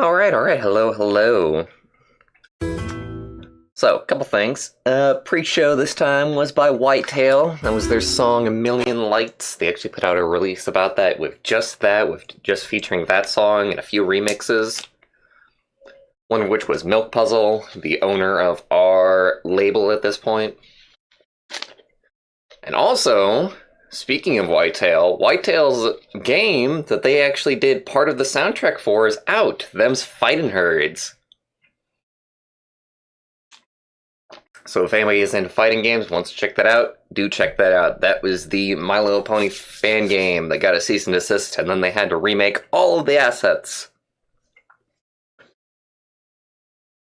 Alright, hello. So, a couple things. Pre-show this time was by Whitetail. That was their song A Million Lights. They actually put out a release about that, with just featuring that song and a few remixes. One of which was Milk Puzzle, the owner of our label at this point. And also, speaking of Whitetail, Whitetail's game that they actually did part of the soundtrack for is out. Them's Fightin' Herds. So if anybody is into fighting games, wants to check that out, do check that out. That was the My Little Pony fan game that got a cease and desist, and then they had to remake all of the assets.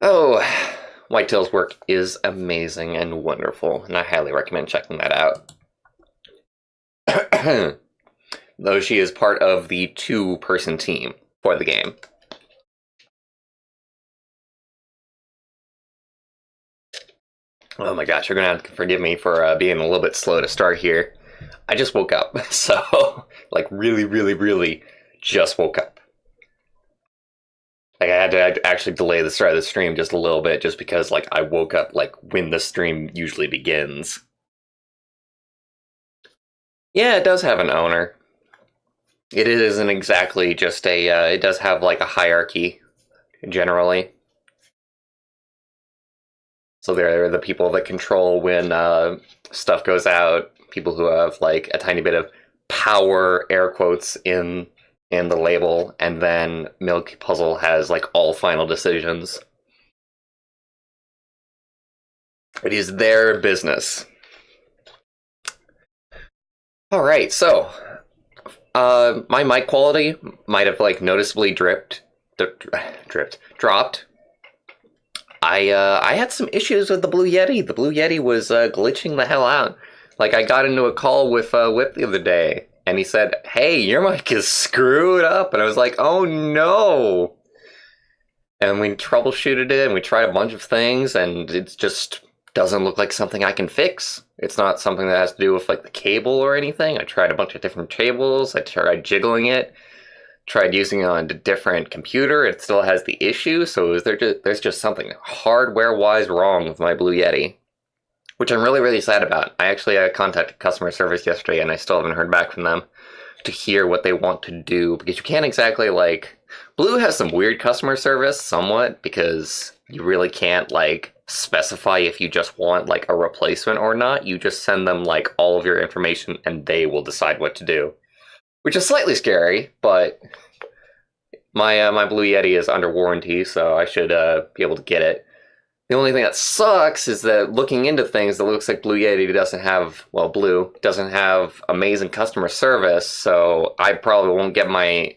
Oh, Whitetail's work is amazing and wonderful, and I highly recommend checking that out. Though she is part of the two-person team for the game. Oh my gosh, you're gonna have to forgive me for being a little bit slow to start here. I just woke up, so, like, really just woke up. Like, I had to actually delay the start of the stream just a little bit, just because, like, I woke up, like, when the stream usually begins. Yeah, it does have an owner. It isn't exactly just a, it does have, like, a hierarchy, generally. So they're the people that control when stuff goes out, people who have like a tiny bit of power, air quotes, in the label, and then Milk Puzzle has like all final decisions. It is their business. Alright, so my mic quality might have like noticeably dropped. I had some issues with the Blue Yeti. The Blue Yeti was glitching the hell out. Like, I got into a call with Whip the other day, and he said, "Hey, your mic is screwed up." And I was like, "Oh no!" And we troubleshooted it, and we tried a bunch of things, and it just doesn't look like something I can fix. It's not something that has to do with, like, the cable or anything. I tried a bunch of different cables. I tried jiggling it. Tried using it on a different computer, it still has the issue, so there's just something hardware-wise wrong with my Blue Yeti. Which I'm really sad about. I actually contacted customer service yesterday, and I still haven't heard back from them to hear what they want to do, because you can't exactly, like... Blue has some weird customer service, somewhat, because you really can't, like, specify if you just want, like, a replacement or not. You just send them, like, all of your information, and they will decide what to do. Which is slightly scary, but my Blue Yeti is under warranty, so I should be able to get it. The only thing that sucks is that looking into things, it looks like Blue Yeti doesn't have, well, Blue doesn't have amazing customer service, so I probably won't get my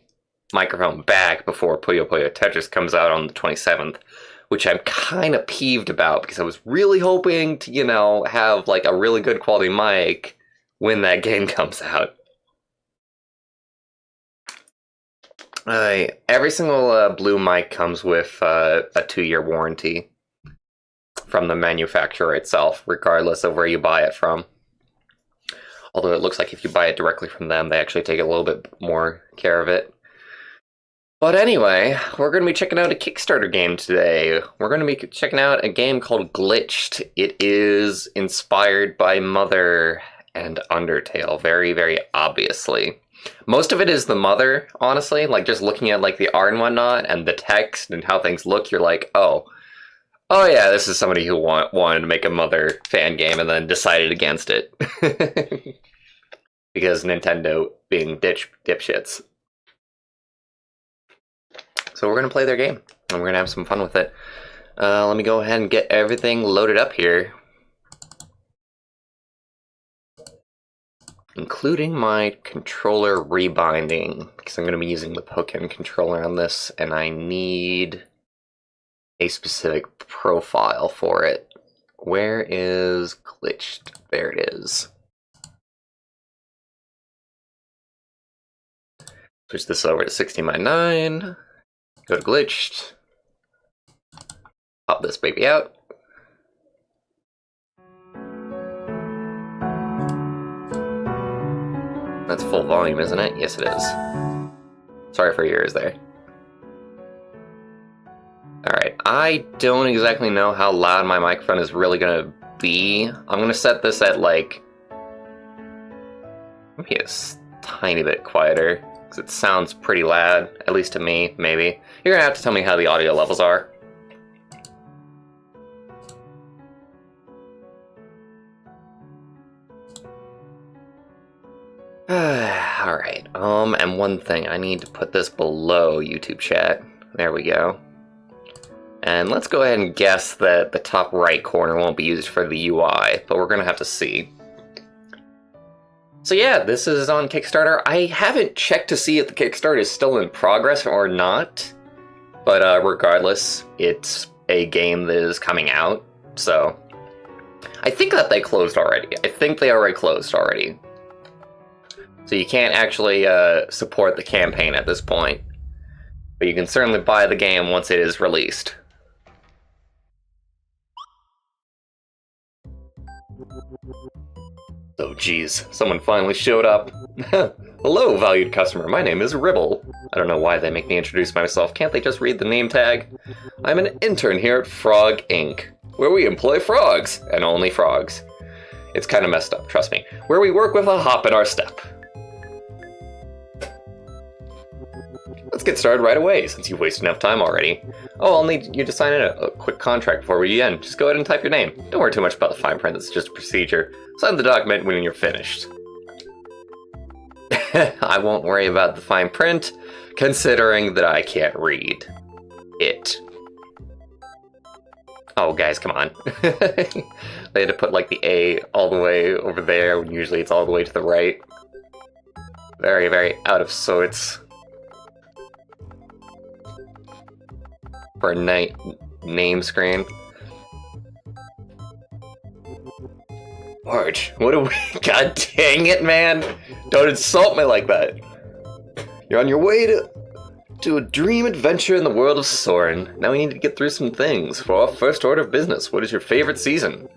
microphone back before Puyo Puyo Tetris comes out on the 27th, which I'm kind of peeved about, because I was really hoping to, you know, have, like, a really good quality mic when that game comes out. Every single Blue mic comes with a 2-year warranty from the manufacturer itself, regardless of where you buy it from. Although it looks like if you buy it directly from them, they actually take a little bit more care of it. But anyway, we're going to be checking out a Kickstarter game today. We're going to be checking out a game called Glitched. It is inspired by Mother and Undertale, very obviously. Most of it is the Mother, honestly. Like, just looking at, like, the art and whatnot, and the text and how things look, you're like, oh yeah, this is somebody who wanted to make a Mother fan game and then decided against it. Because Nintendo being dipshits. So we're going to play their game, and we're going to have some fun with it. Let me go ahead and get everything loaded up here. Including my controller rebinding, because I'm going to be using the Pokken controller on this, and I need a specific profile for it. Where is Glitched? There it is. Switch this over to 16:9. Go to Glitched. Pop this baby out. That's full volume, isn't it? Yes, it is. Sorry for your ears there. I don't exactly know how loud my microphone is really gonna be. I'm gonna set this at like maybe a tiny bit quieter, because it sounds pretty loud, at least to me, maybe. You're gonna have to tell me how the audio levels are. Alright, and one thing, I need to put this below YouTube chat. There we go. And let's go ahead and guess that the top right corner won't be used for the UI, but we're gonna have to see. So yeah, this is on Kickstarter. I haven't checked to see if the Kickstarter is still in progress or not, but regardless, it's a game that is coming out, so... I think that they closed already. I think they already closed already. So you can't actually support the campaign at this point, but you can certainly buy the game once it is released. Oh geez, someone finally showed up. Hello, valued customer, my name is Ribble. I don't know why they make me introduce myself, can't they just read the name tag? I'm an intern here at Frog Inc., where we employ frogs, and only frogs. It's kind of messed up, trust me. Where we work with a hop in our step. Let's get started right away, since you've wasted enough time already. Oh, I'll need you to sign in a quick contract before we begin. Just go ahead and type your name. Don't worry too much about the fine print, it's just a procedure. Sign the document when you're finished. I won't worry about the fine print, considering that I can't read it. Oh, guys, come on. They had to put, like, the A all the way over there, when usually it's all the way to the right. Very, very out of sorts. For a name screen. Marge, what do we... God dang it, man! Don't insult me like that! You're on your way to a dream adventure in the world of Soren. Now we need to get through some things. For our first order of business, what is your favorite season?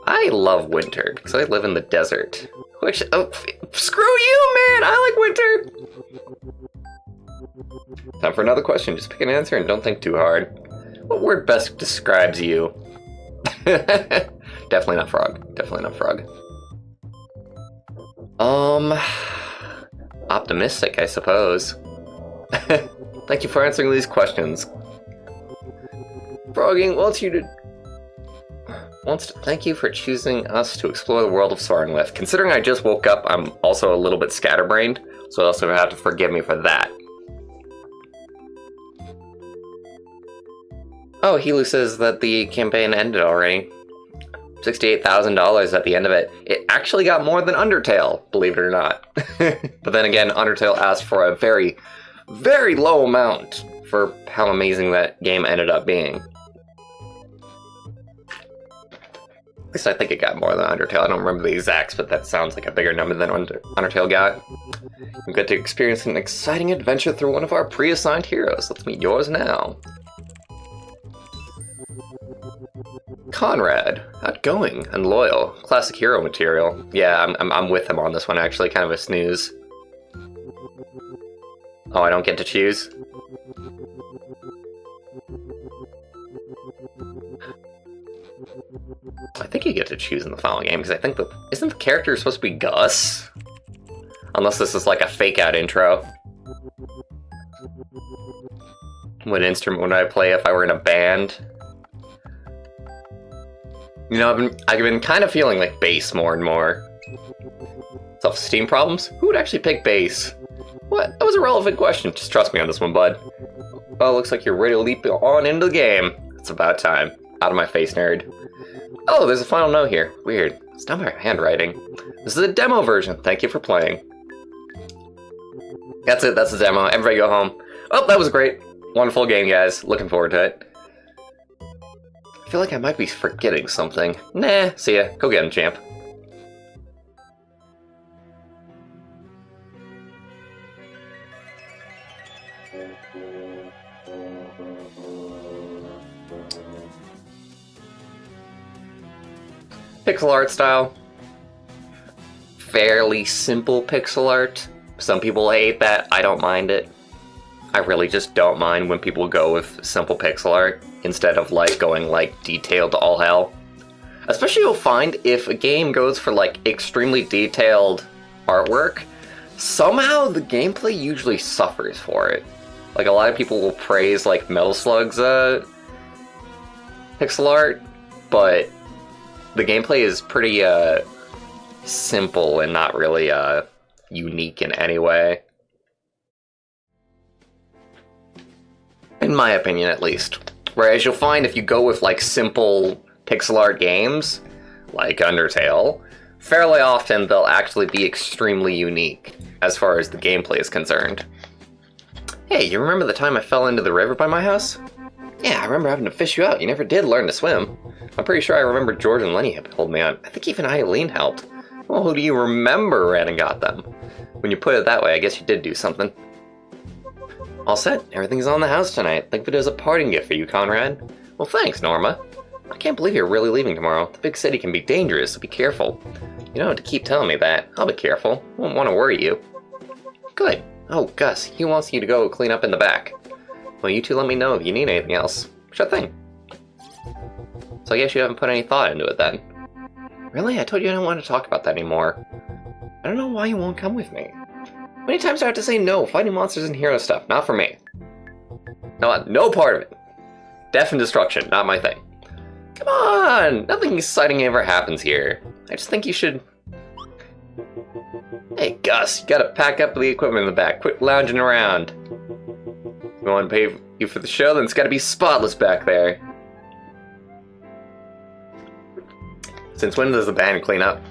I love winter, because I live in the desert. Which... Oh, screw you, man! I like winter! Time for another question. Just pick an answer and don't think too hard. What word best describes you? Definitely not frog. Definitely not frog. Optimistic, I suppose. Thank you for answering these questions. Frogging wants to thank you for choosing us to explore the world of Soren with. Considering I just woke up, I'm also a little bit scatterbrained, so you'll also have to forgive me for that. Oh, Helu says that the campaign ended already. $68,000 at the end of it. It actually got more than Undertale, believe it or not. But then again, Undertale asked for a very, very low amount for how amazing that game ended up being. At least I think it got more than Undertale. I don't remember the exacts, but that sounds like a bigger number than Undertale got. We get to experience an exciting adventure through one of our pre-assigned heroes. Let's meet yours now. Conrad, outgoing and loyal, classic hero material. Yeah, I'm with him on this one actually, kind of a snooze. Oh, I don't get to choose? I think you get to choose in the following game, because I think isn't the character supposed to be Gus? Unless this is like a fake out intro. What instrument would I play if I were in a band? You know, I've been kind of feeling like bass more and more. Self-esteem problems? Who would actually pick bass? What? That was a relevant question. Just trust me on this one, bud. Well, looks like you're ready to leap on into the game. It's about time. Out of my face, nerd. Oh, there's a final note here. Weird. It's not my handwriting. This is a demo version. Thank you for playing. That's it. That's the demo. Everybody go home. Oh, that was great. Wonderful game, guys. Looking forward to it. I feel like I might be forgetting something. Nah, see ya. Go get him, champ. Pixel art style. Fairly simple pixel art. Some people hate that. I don't mind it. I really just don't mind when people go with simple pixel art instead of like going like detailed to all hell. Especially you'll find if a game goes for like extremely detailed artwork, somehow the gameplay usually suffers for it. Like a lot of people will praise like Metal Slug's pixel art, but the gameplay is pretty simple and not really unique in any way. In my opinion, at least. Whereas you'll find if you go with like simple pixel art games, like Undertale, fairly often they'll actually be extremely unique as far as the gameplay is concerned. Hey, you remember the time I fell into the river by my house? Yeah, I remember having to fish you out. You never did learn to swim. I'm pretty sure I remember George and Lenny pulled me on. I think even Eileen helped. Well, who do you remember ran and got them? When you put it that way, I guess you did do something. All set. Everything's on the house tonight. Think of it as a parting gift for you, Conrad. Well, thanks, Norma. I can't believe you're really leaving tomorrow. The big city can be dangerous, so be careful. You don't have to keep telling me that. I'll be careful. I won't want to worry you. Good. Oh, Gus, he wants you to go clean up in the back. Well, you two let me know if you need anything else. Sure thing. So I guess you haven't put any thought into it then. Really? I told you I don't want to talk about that anymore. I don't know why you won't come with me. How many times do I have to say no? Fighting monsters and hero stuff, not for me. No part of it. Death and destruction, not my thing. Come on! Nothing exciting ever happens here. I just think you should... Hey, Gus, you gotta pack up the equipment in the back. Quit lounging around. If we want to pay you for the show, then it's gotta be spotless back there. Since when does the band clean up?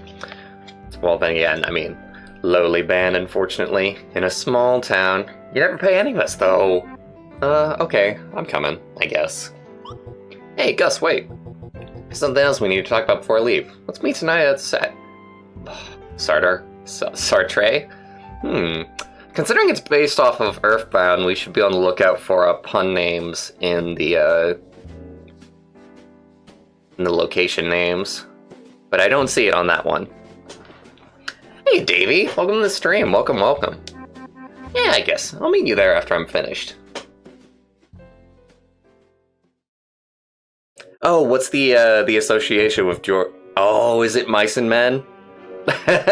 Well, then again, I mean, lowly band, unfortunately, in a small town. You never pay any of us, though. Okay, I'm coming, I guess. Hey, Gus, wait. There's something else we need to talk about before I leave. Let's meet tonight at the set. Sartre? Considering it's based off of Earthbound, we should be on the lookout for pun names in the location names. But I don't see it on that one. Hey, Davey! Welcome to the stream. Welcome, welcome. Yeah, I guess. I'll meet you there after I'm finished. Oh, what's the association with George? Oh, is it Mice and Men? Kind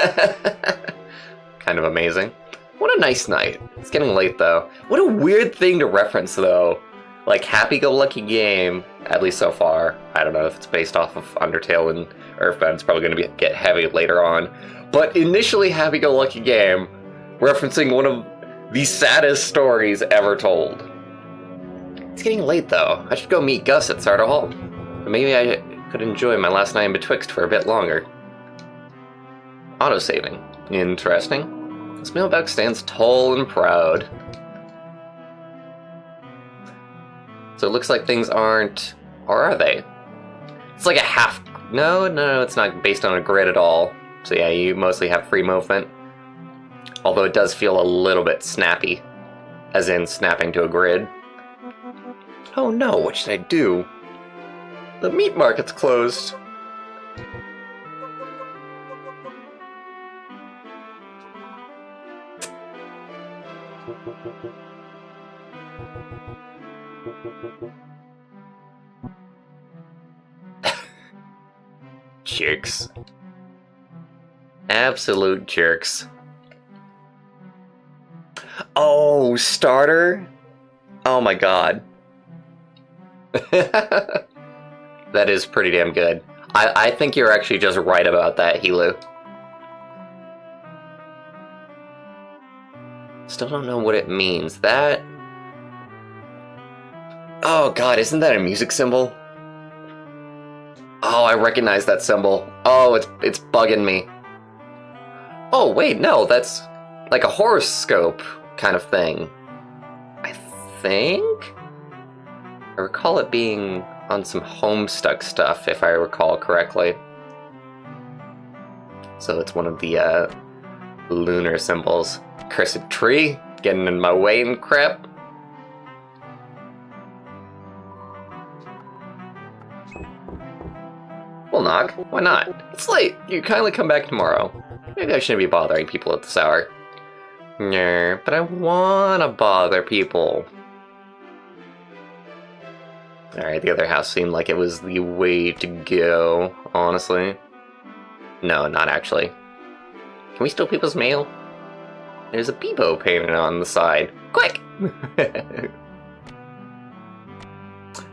of amazing. What a nice night. It's getting late, though. What a weird thing to reference, though. Like, happy-go-lucky game, at least so far. I don't know if it's based off of Undertale and Earthbound. It's probably going to get heavy later on. But initially happy-go-lucky game, referencing one of the saddest stories ever told. It's getting late, though. I should go meet Gus at Sartor Hall. But maybe I could enjoy my last night in Betwixt for a bit longer. Autosaving. Interesting. This mailbag stands tall and proud. So it looks like things aren't... Or are they? It's like a half... No, it's not based on a grid at all. So yeah, you mostly have free movement. Although it does feel a little bit snappy. As in snapping to a grid. Oh no, what should I do? The meat market's closed. Jerks. Absolute jerks. Oh, starter? Oh my god. That is pretty damn good. I think you're actually just right about that, Helu. Still don't know what it means. That... Oh god, isn't that a music symbol? Oh, I recognize that symbol. Oh, it's bugging me. Oh, wait, no, that's like a horoscope kind of thing. I think? I recall it being on some Homestuck stuff, if I recall correctly. So it's one of the lunar symbols. Cursed tree, getting in my way and crap. We'll knock. Why not? It's late. You kindly come back tomorrow. Maybe I shouldn't be bothering people at this hour. But I wanna bother people. Alright, the other house seemed like it was the way to go, honestly. No, not actually. Can we steal people's mail? There's a Bebo painted on the side. Quick!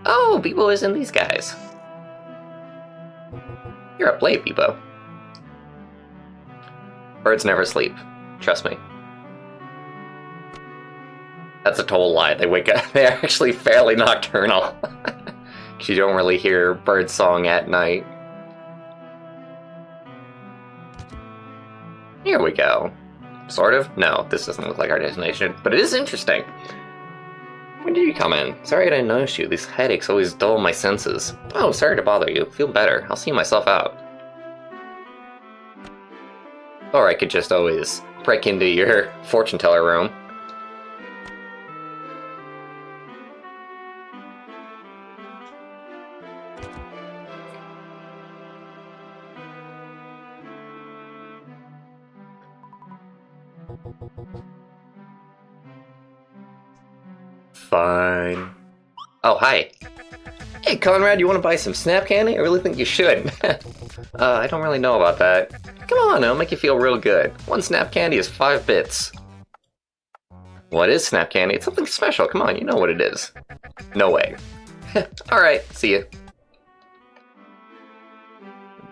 Oh, Bebo isn't these guys. You're up late, Bebo. Birds never sleep. Trust me. That's a total lie. They wake up. They're actually fairly nocturnal. You don't really hear bird song at night. Here we go. Sort of? No, this doesn't look like our destination, but it is interesting. When did you come in? Sorry I didn't notice you. These headaches always dull my senses. Oh, sorry to bother you. Feel better. I'll see myself out. Or I could just always break into your fortune teller room. Fine. Oh, hi. Hey, Conrad, you want to buy some snap candy? I really think you should. I don't really know about that. Come on, it'll make you feel real good. One snap candy is 5 bits. What is snap candy? It's something special. Come on, you know what it is. No way. Alright, see ya.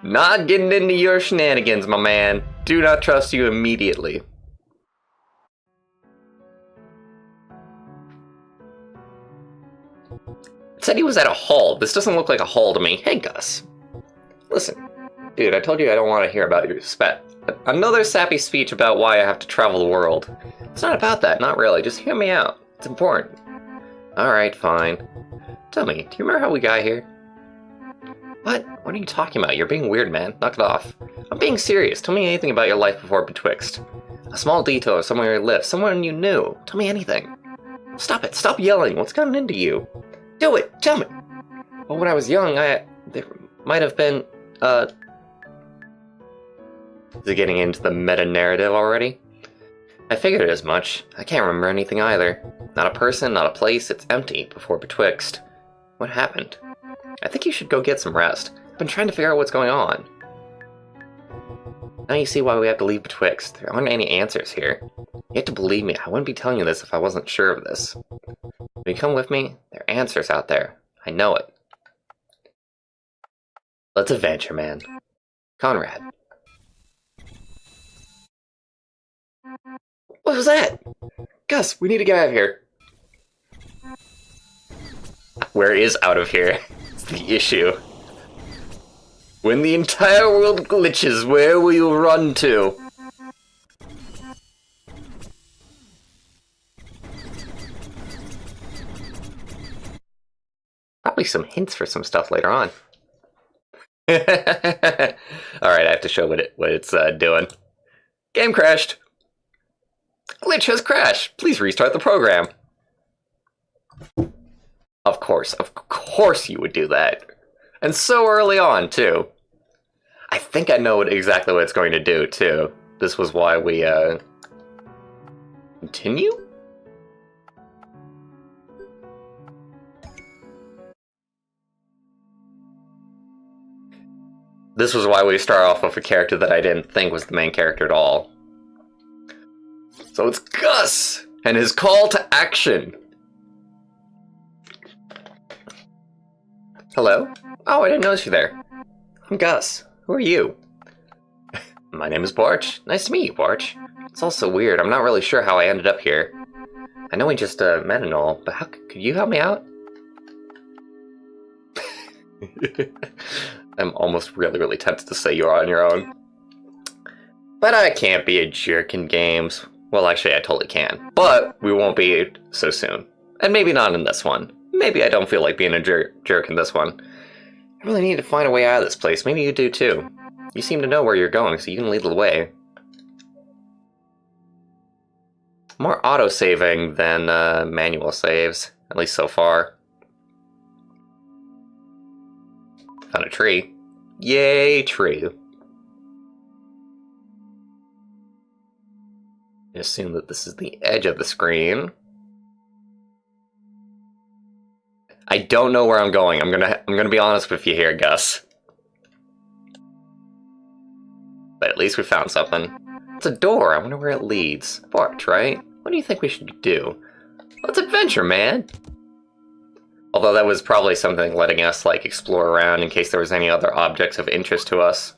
Not getting into your shenanigans, my man. Do not trust you immediately. It said he was at a hall. This doesn't look like a hall to me. Hey, Gus. Listen, dude, I told you I don't want to hear about your another sappy speech about why I have to travel the world. It's not about that, not really. Just hear me out. It's important. Alright, fine. Tell me, do you remember how we got here? What? What are you talking about? You're being weird, man. Knock it off. I'm being serious. Tell me anything about your life before Betwixt. A small detail of somewhere you lived, someone you knew. Tell me anything. Stop it. Stop yelling. What's gotten into you? Do it! Tell me! Well, when I was young, there might have been, Is it getting into the meta-narrative already? I figured as much. I can't remember anything either. Not a person, not a place, it's empty before Betwixt. What happened? I think you should go get some rest. I've been trying to figure out what's going on. Now you see why we have to leave Betwixt. There aren't any answers here. You have to believe me, I wouldn't be telling you this if I wasn't sure of this. When you come with me, there are answers out there. I know it. Let's adventure, man. Conrad. What was that? Gus, we need to get out of here. Where is out of here? It's the issue. When the entire world glitches, where will you run to? Probably some hints for some stuff later on. Alright, I have to show what it's doing. Game crashed. Glitch has crashed. Please restart the program. Of course you would do that. And so early on, too. I think I know exactly what it's going to do, too. This was why we, continue? This was why we start off with a character that I didn't think was the main character at all. So it's Gus! And his call to action! Hello? Oh, I didn't notice you there. I'm Gus. Who are you? My name is Barch. Nice to meet you, Barch. It's all so weird. I'm not really sure how I ended up here. I know we just met and all, but how could you help me out? I'm almost really tempted to say you're on your own. But I can't be a jerk in games. Well, actually, I totally can. But we won't be so soon. And maybe not in this one. Maybe I don't feel like being a jerk in this one. I really need to find a way out of this place. Maybe you do too. You seem to know where you're going, so you can lead the way. More auto-saving than manual saves, at least so far. Found a tree. Yay, tree. I assume that this is the edge of the screen. I don't know where I'm going. I'm gonna be honest with you here, Gus. But at least we found something. It's a door. I wonder where it leads. Porch, right? What do you think we should do? Let's adventure, man! Although that was probably something letting us, like, explore around in case there was any other objects of interest to us.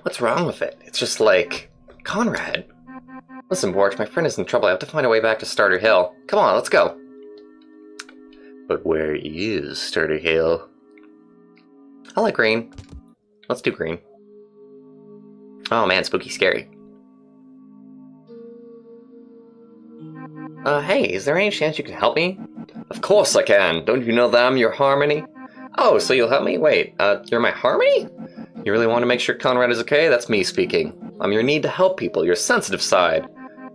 What's wrong with it? It's just like... Conrad! Listen, Borch, my friend is in trouble. I have to find a way back to Starter Hill. Come on, let's go! But where is Starter Hill? I like green. Let's do green. Oh man, spooky scary. Hey, is there any chance you can help me? Of course I can. Don't you know that I'm your Harmony? Oh, so you'll help me? Wait, you're my Harmony? You really want to make sure Conrad is okay? That's me speaking. I'm your need to help people, your sensitive side.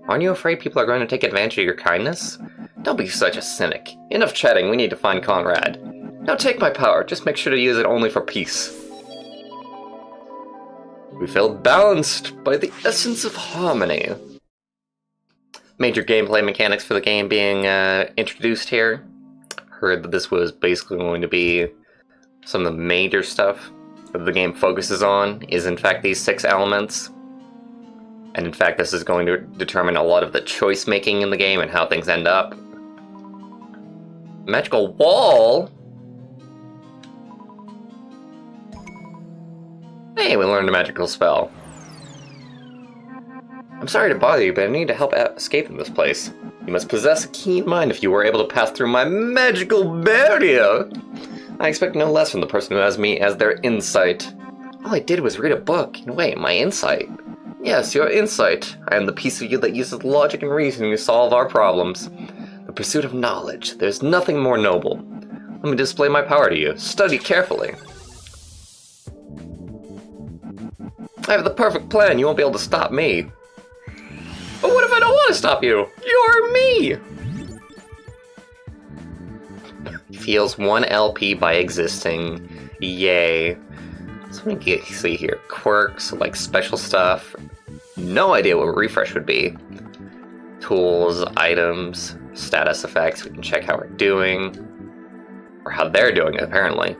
Aren't you afraid people are going to take advantage of your kindness? Don't be such a cynic. Enough chatting, we need to find Conrad. Now take my power, just make sure to use it only for peace. We feel balanced by the essence of harmony. Major gameplay mechanics for the game being introduced here. Heard that this was basically going to be some of the major stuff that the game focuses on is in fact these 6 elements. And in fact this is going to determine a lot of the choice making in the game and how things end up. Magical wall? Hey, we learned a magical spell. I'm sorry to bother you, but I need to help escape from this place. You must possess a keen mind if you were able to pass through my magical barrier. I expect no less from the person who has me as their insight. All I did was read a book. Wait, my insight? Yes, your insight. I am the piece of you that uses logic and reasoning to solve our problems. The pursuit of knowledge. There's nothing more noble. Let me display my power to you. Study carefully. I have the perfect plan. You won't be able to stop me. But what if I don't want to stop you? You're me! Feels 1 LP by existing. Yay. So we can see here. Quirks, like special stuff. No idea what refresh would be. Tools, items, status effects. We can check how we're doing. Or how they're doing, apparently.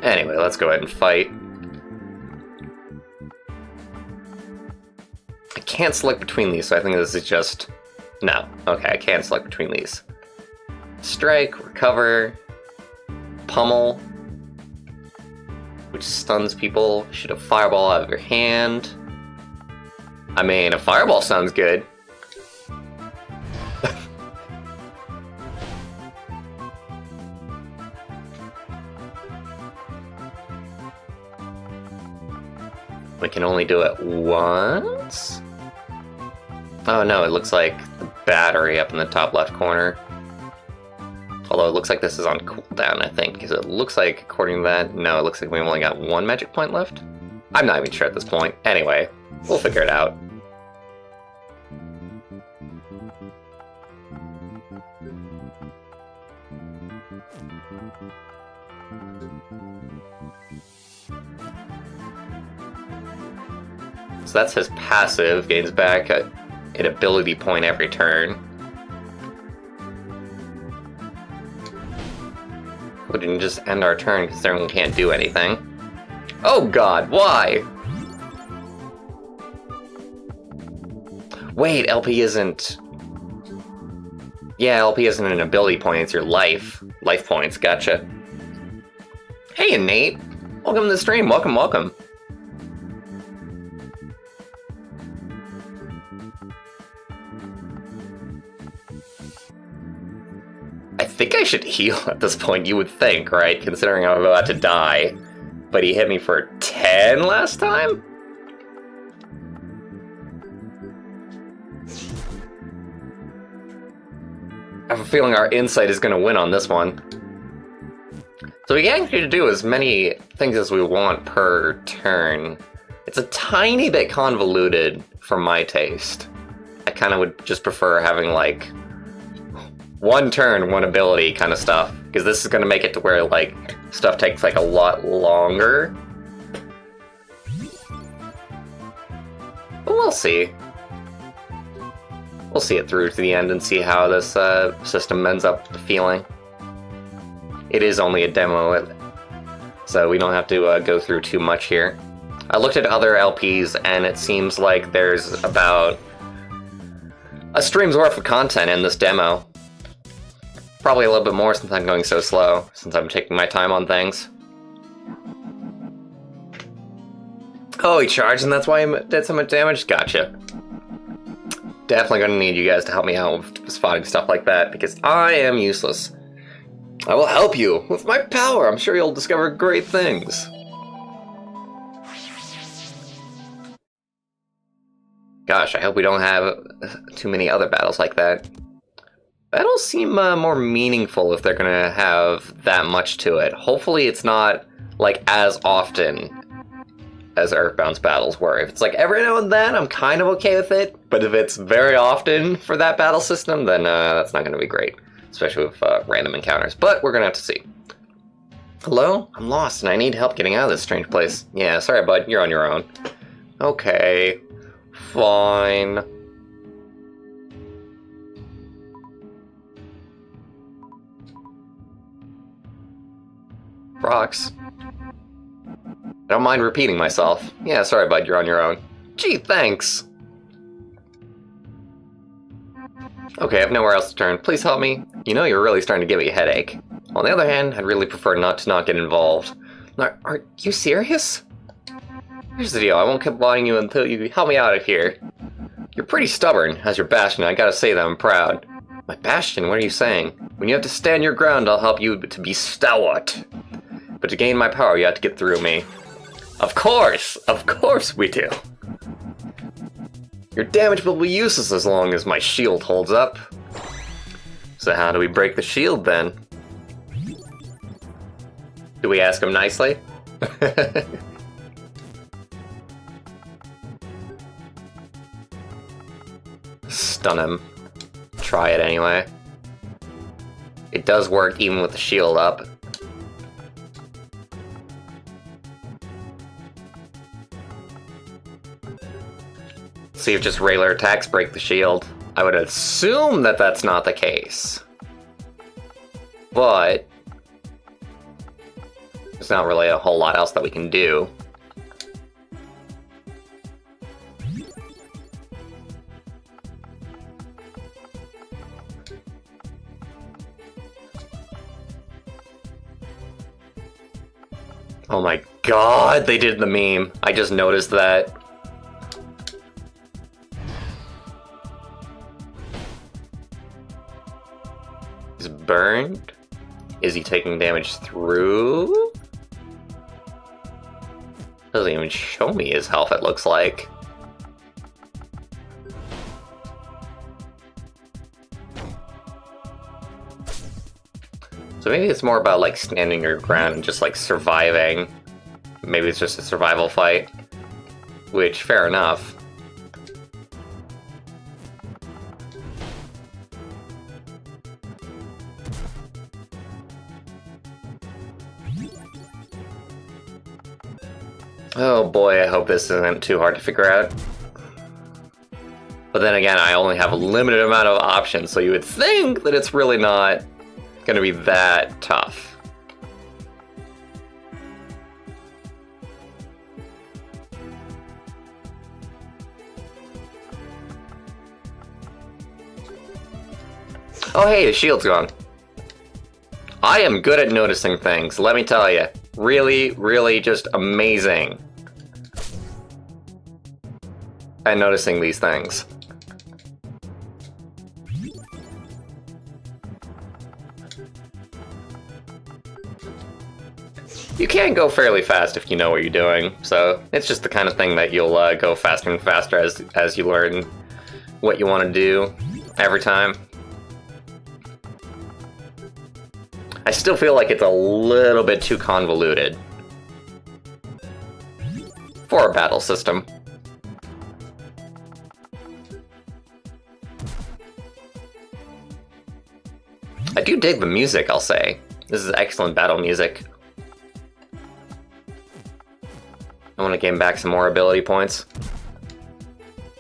Anyway, let's go ahead and fight. I can't select between these, so I think this is just... No. Okay, I can't select between these. Strike, recover, pummel, which stuns people. Shoot a fireball out of your hand. I mean, a fireball sounds good. We can only do it once? Oh no, it looks like the battery up in the top left corner. Although it looks like this is on cooldown, I think, because it looks like, according to that, no, it looks like we've only got 1 magic point left. I'm not even sure at this point. Anyway, we'll figure it out. So that's his passive, gains back an ability point every turn. We didn't just end our turn because everyone can't do anything. Oh god, why? Wait, LP isn't... Yeah, LP isn't an ability point, it's your life. Life points, gotcha. Hey, Nate! Welcome to the stream, welcome, welcome. I think I should heal at this point, you would think, right? Considering I'm about to die. But he hit me for 10 last time? I have a feeling our insight is going to win on this one. So we can actually do as many things as we want per turn. It's a tiny bit convoluted for my taste. I kind of would just prefer having like 1 turn, 1 ability kind of stuff. Because this is going to make it to where, like, stuff takes, like, a lot longer. But we'll see. We'll see it through to the end and see how this system ends up feeling. It is only a demo, so we don't have to go through too much here. I looked at other LPs, and it seems like there's about a stream's worth of content in this demo. Probably a little bit more since I'm going so slow, since I'm taking my time on things. Oh, he charged and that's why he did so much damage? Gotcha. Definitely gonna need you guys to help me out with spotting stuff like that, because I am useless. I will help you with my power. I'm sure you'll discover great things. Gosh, I hope we don't have too many other battles like that. Battles seem more meaningful if they're gonna have that much to it. Hopefully it's not, like, as often as Earthbound's battles were. If it's like every now and then, I'm kind of okay with it, but if it's very often for that battle system, then that's not gonna be great. Especially with random encounters, but we're gonna have to see. Hello? I'm lost and I need help getting out of this strange place. Yeah, sorry bud, you're on your own. Okay, fine. Rocks. I don't mind repeating myself. Yeah, sorry bud, you're on your own. Gee, thanks. Okay, I have nowhere else to turn. Please help me. You know you're really starting to give me a headache. On the other hand, I'd really prefer not to get involved. Are you serious? Here's the deal, I won't keep bothering you until you help me out of here. You're pretty stubborn, as your bastion, I gotta say that I'm proud. My bastion? What are you saying? When you have to stand your ground, I'll help you to be stalwart. But to gain my power, you have to get through me. Of course we do. Your damage will be useless as long as my shield holds up. So how do we break the shield then? Do we ask him nicely? Stun him. Try it anyway. It does work even with the shield up. See if just regular attacks break the shield. I would assume that that's not the case. But there's not really a whole lot else that we can do. Oh my god, they did the meme. I just noticed that. He's burned? Is he taking damage through? Doesn't even show me his health, it looks like. So maybe it's more about like standing your ground and just like surviving. Maybe it's just a survival fight. Which, fair enough. Oh boy, I hope this isn't too hard to figure out. But then again, I only have a limited amount of options, so you would think that it's really not gonna be that tough. Oh hey, the shield's gone. I am good at noticing things, let me tell you. Really, really just amazing at noticing these things. You can go fairly fast if you know what you're doing, so it's just the kind of thing that you'll go faster and faster as you learn what you want to do every time. I still feel like it's a little bit too convoluted for a battle system. I do dig the music, I'll say. This is excellent battle music. I want to gain back some more ability points.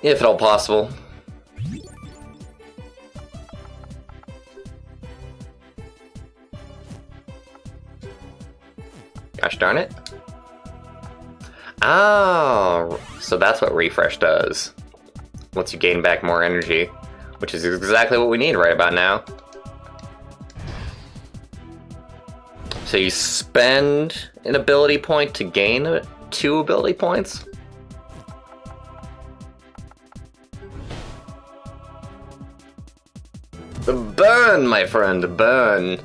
If at all possible. Gosh darn it. Oh, so that's what refresh does. Lets you gain back more energy, which is exactly what we need right about now. So you spend an ability point to gain 2 ability points? The burn, my friend, burn.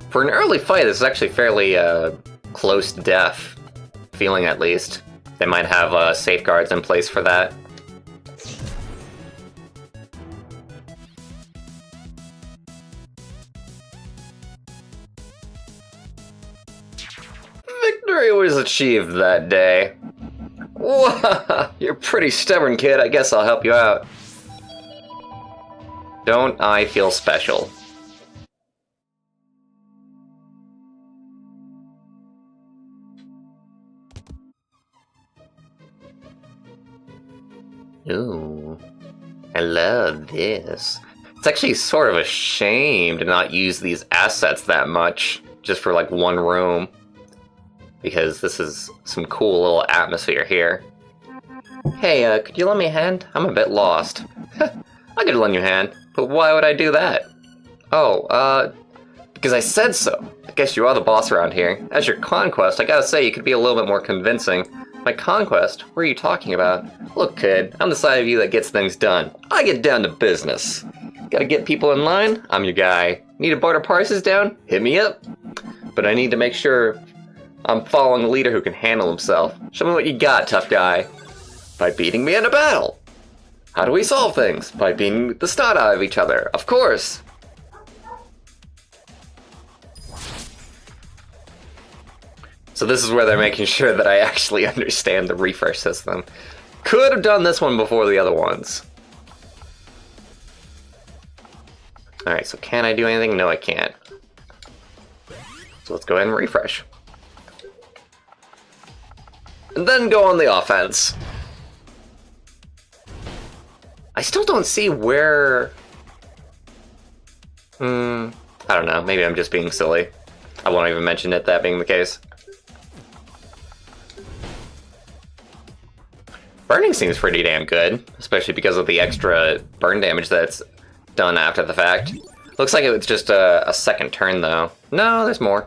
For an early fight, this is actually fairly close to death, feeling at least. They might have safeguards in place for that. Victory was achieved that day. Whoa, you're pretty stubborn, kid. I guess I'll help you out. Don't I feel special? Ooh, I love this. It's actually sort of a shame to not use these assets that much, just for like one room. Because this is some cool little atmosphere here. Hey, could you lend me a hand? I'm a bit lost. I could lend you a hand, but why would I do that? Oh, because I said so. I guess you are the boss around here. As your conquest, I gotta say you could be a little bit more convincing. My conquest? What are you talking about? Look, kid, I'm the side of you that gets things done. I get down to business. Gotta get people in line? I'm your guy. Need to barter prices down? Hit me up. But I need to make sure I'm following a leader who can handle himself. Show me what you got, tough guy. By beating me in a battle. How do we solve things? By beating the snot out of each other, of course. So this is where they're making sure that I actually understand the refresh system. Could have done this one before the other ones. Alright, so can I do anything? No, I can't. So let's go ahead and refresh. And then go on the offense. I still don't see where... I don't know, maybe I'm just being silly. I won't even mention it, that being the case. Burning seems pretty damn good, especially because of the extra burn damage that's done after the fact. Looks like it was just a second turn, though. No, there's more.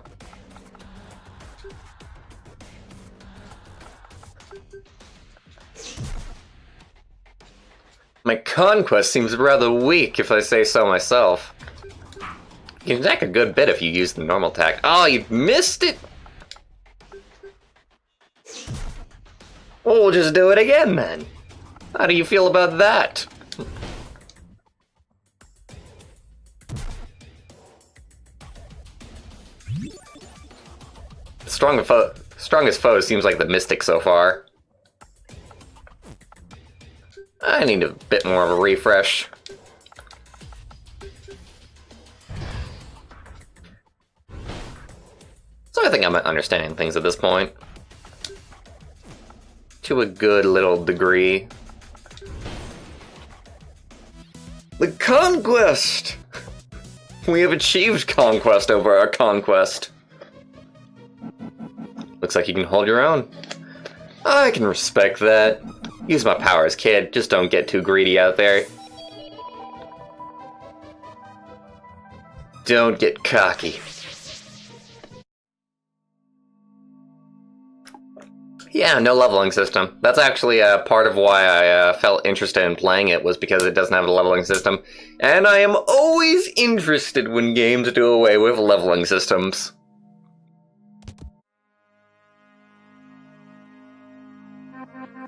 My conquest seems rather weak, if I say so myself. You can attack a good bit if you use the normal attack. Oh, you missed it! Well, we'll just do it again, then. How do you feel about that? Strongest foe seems like the Mystic so far. I need a bit more of a refresh. So I think I'm understanding things at this point. To a good little degree. The conquest! We have achieved conquest over our conquest. Looks like you can hold your own. I can respect that. Use my powers, kid. Just don't get too greedy out there. Don't get cocky. Yeah, no leveling system. That's actually part of why I felt interested in playing it, was because it doesn't have a leveling system. And I am always interested when games do away with leveling systems.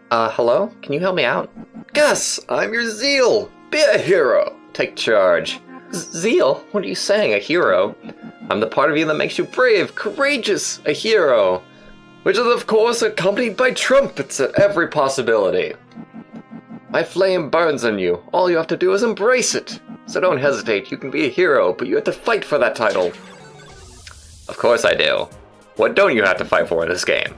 Hello? Can you help me out? Gus, I'm your Zeal! Be a hero! Take charge. Zeal? What are you saying, a hero? I'm the part of you that makes you brave, courageous, a hero. Which is, of course, accompanied by trumpets at every possibility. My flame burns in you. All you have to do is embrace it. So don't hesitate. You can be a hero, but you have to fight for that title. Of course I do. What don't you have to fight for in this game?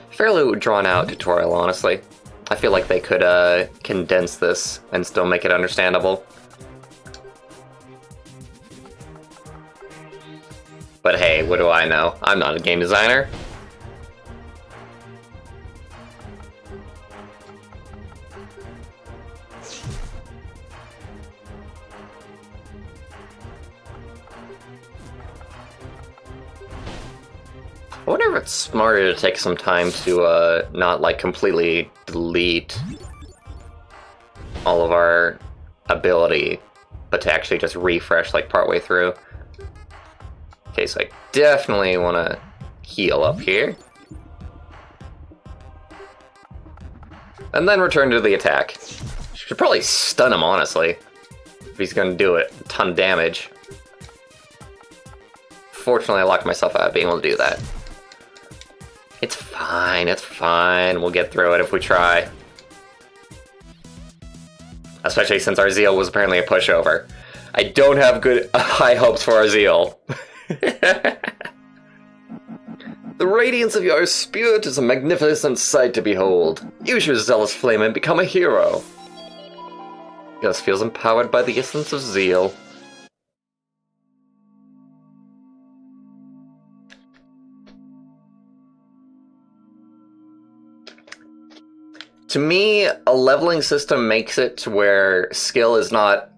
Fairly drawn out tutorial, honestly. I feel like they could condense this and still make it understandable. But hey, what do I know? I'm not a game designer. I wonder if it's smarter to take some time to not like completely delete all of our ability, but to actually just refresh like partway through. Okay, so I definitely want to heal up here. And then return to the attack. Should probably stun him, honestly, if he's going to do it. A ton of damage. Fortunately, I locked myself out of being able to do that. It's fine, it's fine. We'll get through it if we try. Especially since our Zeal was apparently a pushover. I don't have good high hopes for our Zeal. The radiance of your spirit is a magnificent sight to behold. Use your zealous flame and become a hero. Gus feels empowered by the essence of Zeal. To me, a leveling system makes it to where skill is not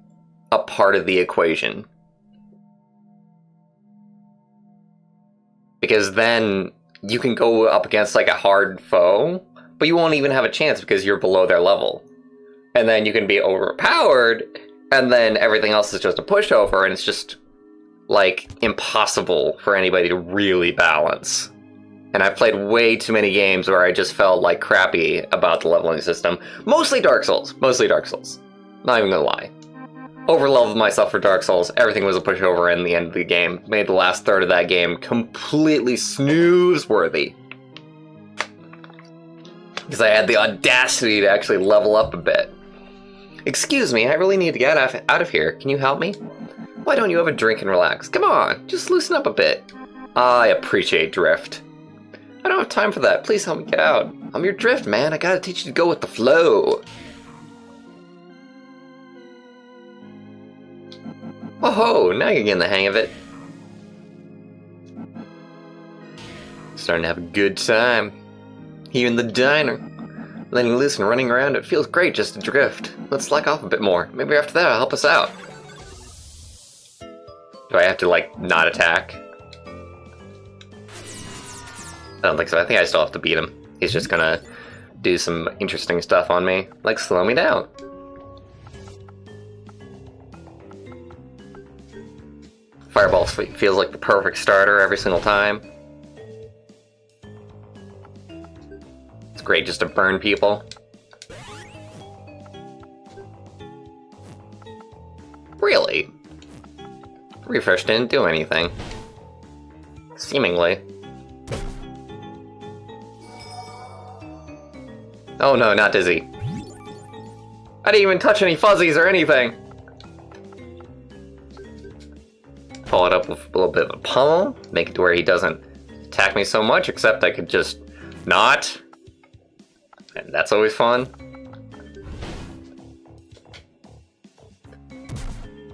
a part of the equation. Because then you can go up against like a hard foe, but you won't even have a chance because you're below their level. And then you can be overpowered, and then everything else is just a pushover, and it's just like impossible for anybody to really balance. And I've played way too many games where I just felt like crappy about the leveling system. Mostly Dark Souls. Mostly Dark Souls. Not even gonna lie. Over-leveled myself for Dark Souls. Everything was a pushover in the end of the game. Made the last third of that game completely snooze-worthy. Because I had the audacity to actually level up a bit. Excuse me, I really need to get out of here. Can you help me? Why don't you have a drink and relax? Come on, just loosen up a bit. I appreciate drift. I don't have time for that. Please help me get out. I'm your drift, man. I gotta teach you to go with the flow. Oh, now you're getting the hang of it. Starting to have a good time. Here in the diner. Letting loose and running around, it feels great just to drift. Let's slack off a bit more. Maybe after that, it'll help us out. Do I have to, like, not attack? I don't think so. I think I still have to beat him. He's just gonna do some interesting stuff on me, like slow me down. Fireball feels like the perfect starter every single time. It's great just to burn people. Really? Refresh didn't do anything. Seemingly. Oh no, not Dizzy. I didn't even touch any fuzzies or anything. Follow it up with a little bit of a pummel. Make it to where he doesn't attack me so much, except I could just not. And that's always fun.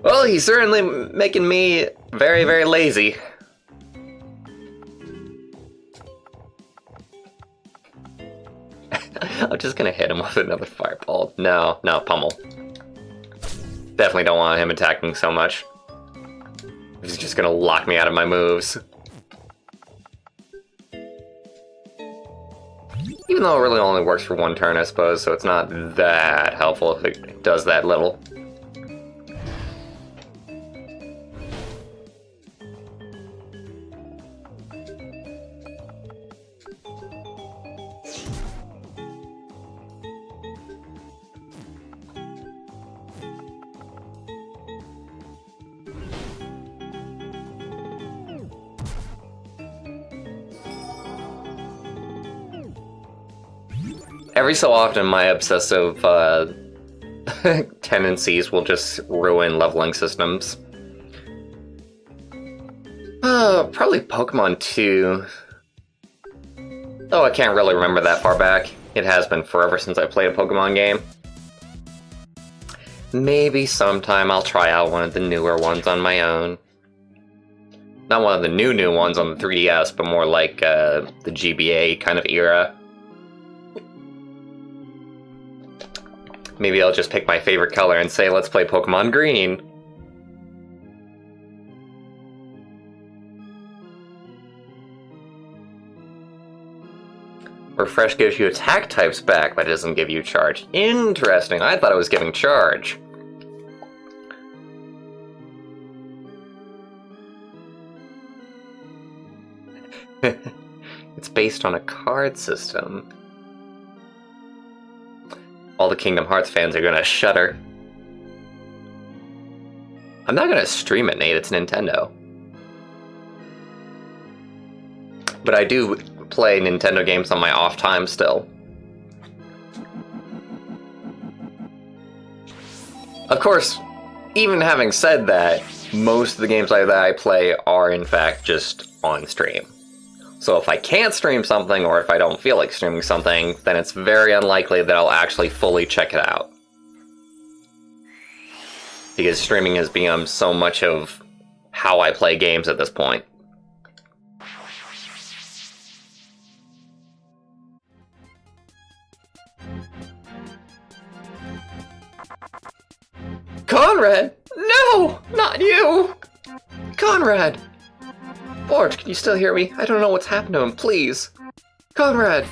Well, he's certainly making me very, very lazy. I'm just gonna hit him with another fireball. No, pummel. Definitely don't want him attacking so much. He's just gonna lock me out of my moves. Even though it really only works for one turn, I suppose, so it's not that helpful if it does that little. Every so often, my obsessive tendencies will just ruin leveling systems. Probably Pokemon 2. Oh, I can't really remember that far back. It has been forever since I played a Pokemon game. Maybe sometime I'll try out one of the newer ones on my own. Not one of the new ones on the 3DS, but more like the GBA kind of era. Maybe I'll just pick my favorite color and say, let's play Pokemon Green. Refresh gives you attack types back, but it doesn't give you charge. Interesting, I thought it was giving charge. It's based on a card system. All the Kingdom Hearts fans are gonna shudder. I'm not gonna stream it, Nate, it's Nintendo. But I do play Nintendo games on my off time still. Of course, even having said that, most of the games that I play are in fact just on stream. So if I can't stream something, or if I don't feel like streaming something, then it's very unlikely that I'll actually fully check it out. Because streaming has become so much of how I play games at this point. Conrad! No! Not you! Conrad! Borge, can you still hear me? I don't know what's happened to him, please. Conrad!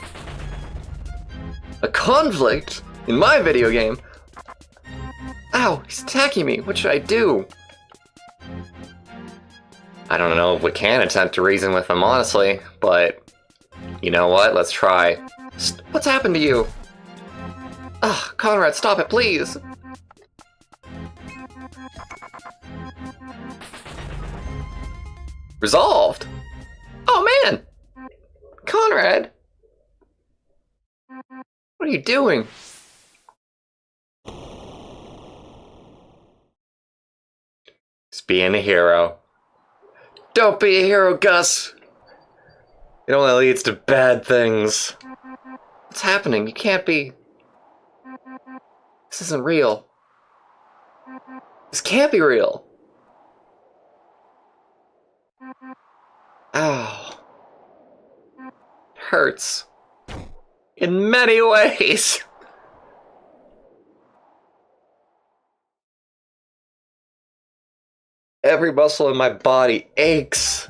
A conflict? In my video game? Ow, he's attacking me. What should I do? I don't know if we can attempt to reason with him, honestly, but you know what? Let's try. What's happened to you? Ugh, Conrad, stop it, please! Resolved? Oh man! Conrad! What are you doing? Just being a hero. Don't be a hero, Gus! It only leads to bad things. What's happening? You can't be... This isn't real. This can't be real. Ow. It hurts. In many ways. Every muscle in my body aches.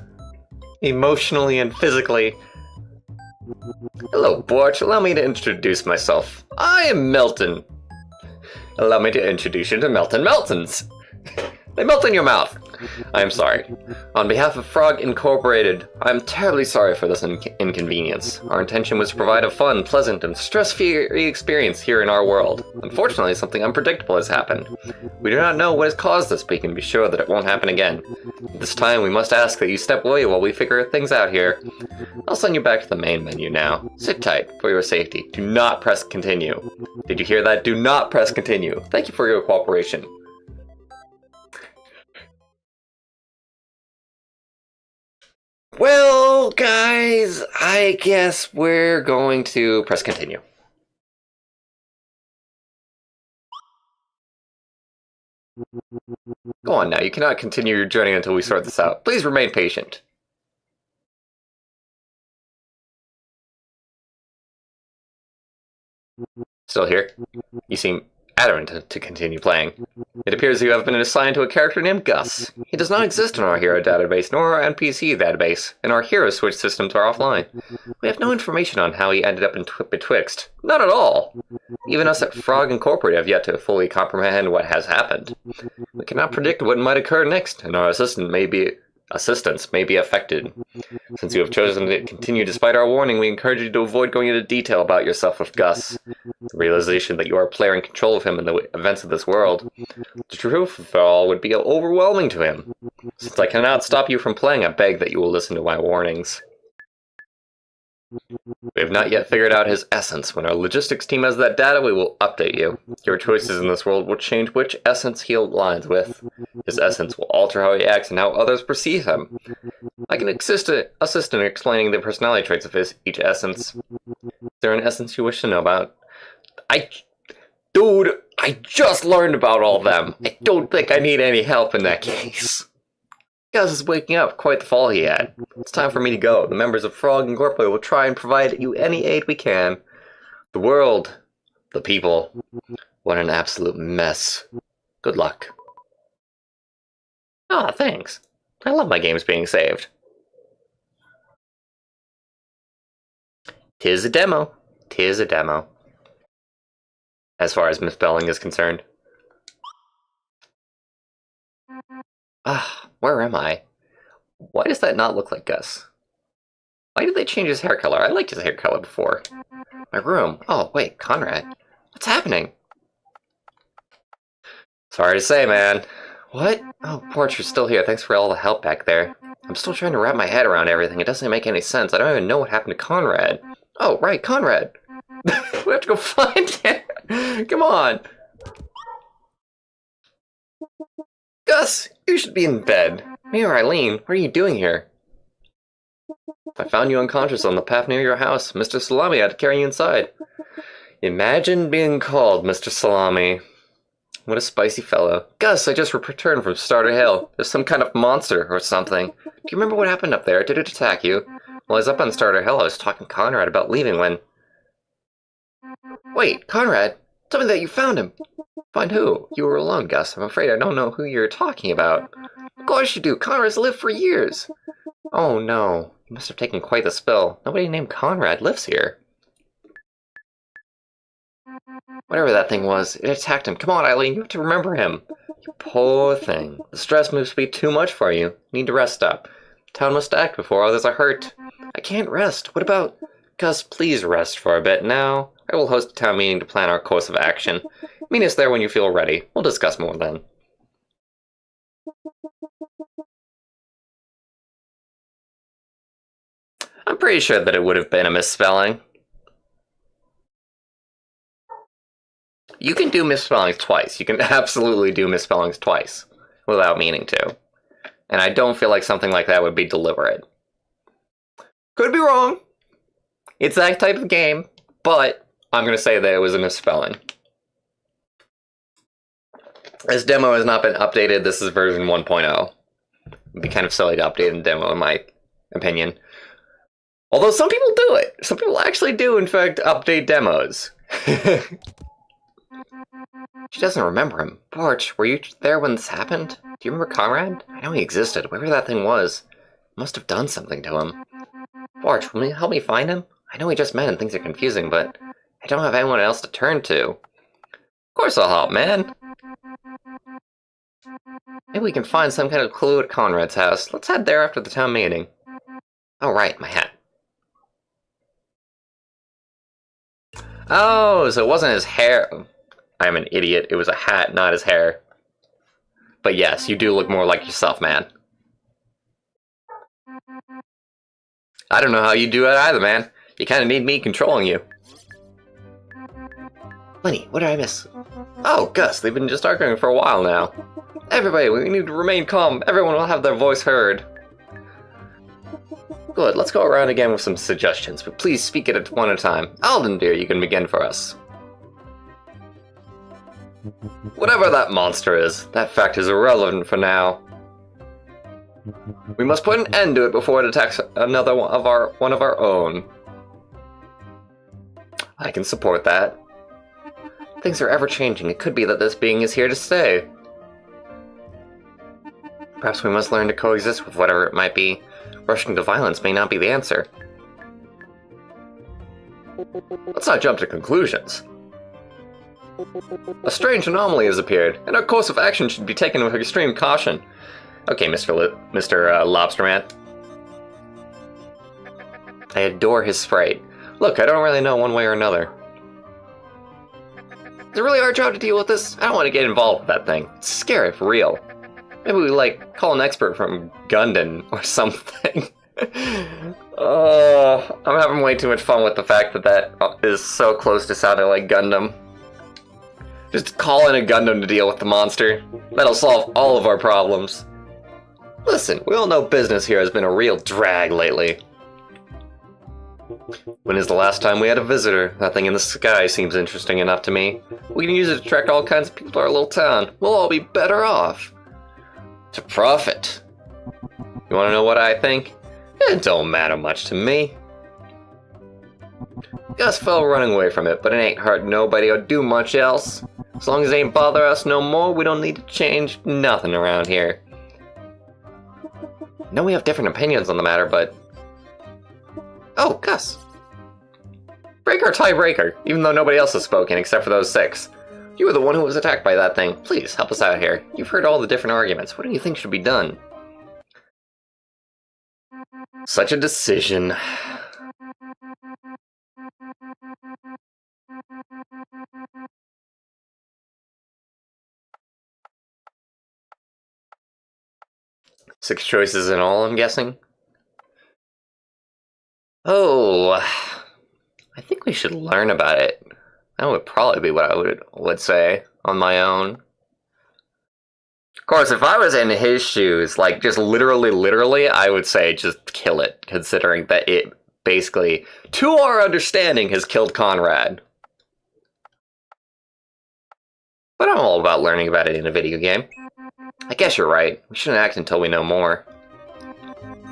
Emotionally and physically. Hello, Borch. Allow me to introduce myself. I am Melton. Allow me to introduce you to Melton Meltons. They melt in your mouth. I am sorry. On behalf of Frog Incorporated, I am terribly sorry for this inconvenience. Our intention was to provide a fun, pleasant, and stress-free experience here in our world. Unfortunately, something unpredictable has happened. We do not know what has caused this, but you can be sure that it won't happen again. At this time, we must ask that you step away while we figure things out here. I'll send you back to the main menu now. Sit tight for your safety. Do not press continue. Did you hear that? Do not press continue. Thank you for your cooperation. Well, guys, I guess we're going to press continue. Go on now, you cannot continue your journey until we sort this out. Please remain patient. Still here? You seem adamant to continue playing. It appears you have been assigned to a character named Gus. He does not exist in our hero database, nor our NPC database, and our hero switch systems are offline. We have no information on how he ended up in Betwixt. Not at all! Even us at Frog Incorporated have yet to fully comprehend what has happened. We cannot predict what might occur next, and our assistance may be affected. Since you have chosen to continue despite our warning, we encourage you to avoid going into detail about yourself with Gus. The realization that you are a player in control of him and the events of this world, the truth of it all would be overwhelming to him. Since I cannot stop you from playing, I beg that you will listen to my warnings. We have not yet figured out his essence. When our logistics team has that data, we will update you. Your choices in this world will change which essence he aligns with. His essence will alter how he acts and how others perceive him. I can assist in explaining the personality traits of each essence. Is there an essence you wish to know about? Dude, I just learned about all of them. I don't think I need any help in that case. Gus is waking up. Quite the fall he had. It's time for me to go. The members of Frog Incorporated will try and provide you any aid we can. The world. The people. What an absolute mess. Good luck. Ah, thanks. I love my games being saved. 'Tis a demo. 'Tis a demo. As far as misspelling is concerned. Ah, where am I? Why does that not look like Gus? Why did they change his hair color? I liked his hair color before. My room. Oh, wait, Conrad. What's happening? Sorry to say, man. What? Oh, Porch, you're still here. Thanks for all the help back there. I'm still trying to wrap my head around everything. It doesn't make any sense. I don't even know what happened to Conrad. Oh, right, Conrad. We have to go find him. Come on. Gus, you should be in bed. Me or Eileen, what are you doing here? I found you unconscious on the path near your house. Mr. Salami had to carry you inside. Imagine being called Mr. Salami. What a spicy fellow. Gus, I just returned from Starter Hill. There's some kind of monster or something. Do you remember what happened up there? Did it attack you? While I was up on Starter Hill, I was talking to Conrad about leaving when... Wait, Conrad, tell me that you found him. Find who? You were alone, Gus. I'm afraid I don't know who you're talking about. Of course you do. Conrad's lived for years. Oh no. You must have taken quite the spill. Nobody named Conrad lives here. Whatever that thing was, it attacked him. Come on, Eileen, you have to remember him. You poor thing. The stress must be too much for you. You need to rest up. Town must act before others are hurt. I can't rest. What about... Gus, please rest for a bit now. I will host a town meeting to plan our course of action. Meet us there when you feel ready. We'll discuss more then. I'm pretty sure that it would have been a misspelling. You can do misspellings twice. You can absolutely do misspellings twice without meaning to. And I don't feel like something like that would be deliberate. Could be wrong. It's that type of game, but I'm going to say that it was a misspelling. This demo has not been updated. This is version 1.0. It'd be kind of silly to update a demo, in my opinion. Although some people do it. Some people actually do, in fact, update demos. She doesn't remember him. Porch, were you there when this happened? Do you remember Conrad? I know he existed. Whatever that thing was, must have done something to him. Porch, will you help me find him? I know we just met and things are confusing, but I don't have anyone else to turn to. Of course I'll help, man. Maybe we can find some kind of clue at Conrad's house. Let's head there after the town meeting. Oh, right, my hat. Oh, so it wasn't his hair. I'm an idiot. It was a hat, not his hair. But yes, you do look more like yourself, man. I don't know how you do it either, man. You kind of need me controlling you. Lenny, what did I miss? Oh, Gus, they've been just arguing for a while now. Everybody, we need to remain calm. Everyone will have their voice heard. Good, let's go around again with some suggestions, but please speak it at one at a time. Alden, dear, you can begin for us. Whatever that monster is, that fact is irrelevant for now. We must put an end to it before it attacks another one of our own. I can support that. Things are ever changing. It could be that this being is here to stay. Perhaps we must learn to coexist with whatever it might be. Rushing to violence may not be the answer. Let's not jump to conclusions. A strange anomaly has appeared, and our course of action should be taken with extreme caution. Okay, Mr. Lobsterman. I adore his sprite. Look, I don't really know one way or another. Is it really our job to deal with this? I don't want to get involved with that thing. It's scary for real. Maybe we, call an expert from Gundam or something. I'm having way too much fun with the fact that that is so close to sounding like Gundam. Just call in a Gundam to deal with the monster. That'll solve all of our problems. Listen, we all know business here has been a real drag lately. When is the last time we had a visitor? Nothing in the sky seems interesting enough to me. We can use it to attract all kinds of people to our little town. We'll all be better off. To profit. You want to know what I think? It don't matter much to me. Gus fell running away from it, but it ain't hurt nobody or do much else. As long as it ain't bother us no more, we don't need to change nothing around here. I know we have different opinions on the matter, but... Oh, Gus. Breaker or tiebreaker, even though nobody else has spoken except for those 6. You were the one who was attacked by that thing. Please, help us out here. You've heard all the different arguments. What do you think should be done? Such a decision. Six choices in all, I'm guessing? Oh, I think we should learn about it. That would probably be what I would say on my own. Of course, if I was in his shoes, like just literally, I would say just kill it, considering that it basically, to our understanding, has killed Conrad. But I'm all about learning about it in a video game. I guess you're right. We shouldn't act until we know more.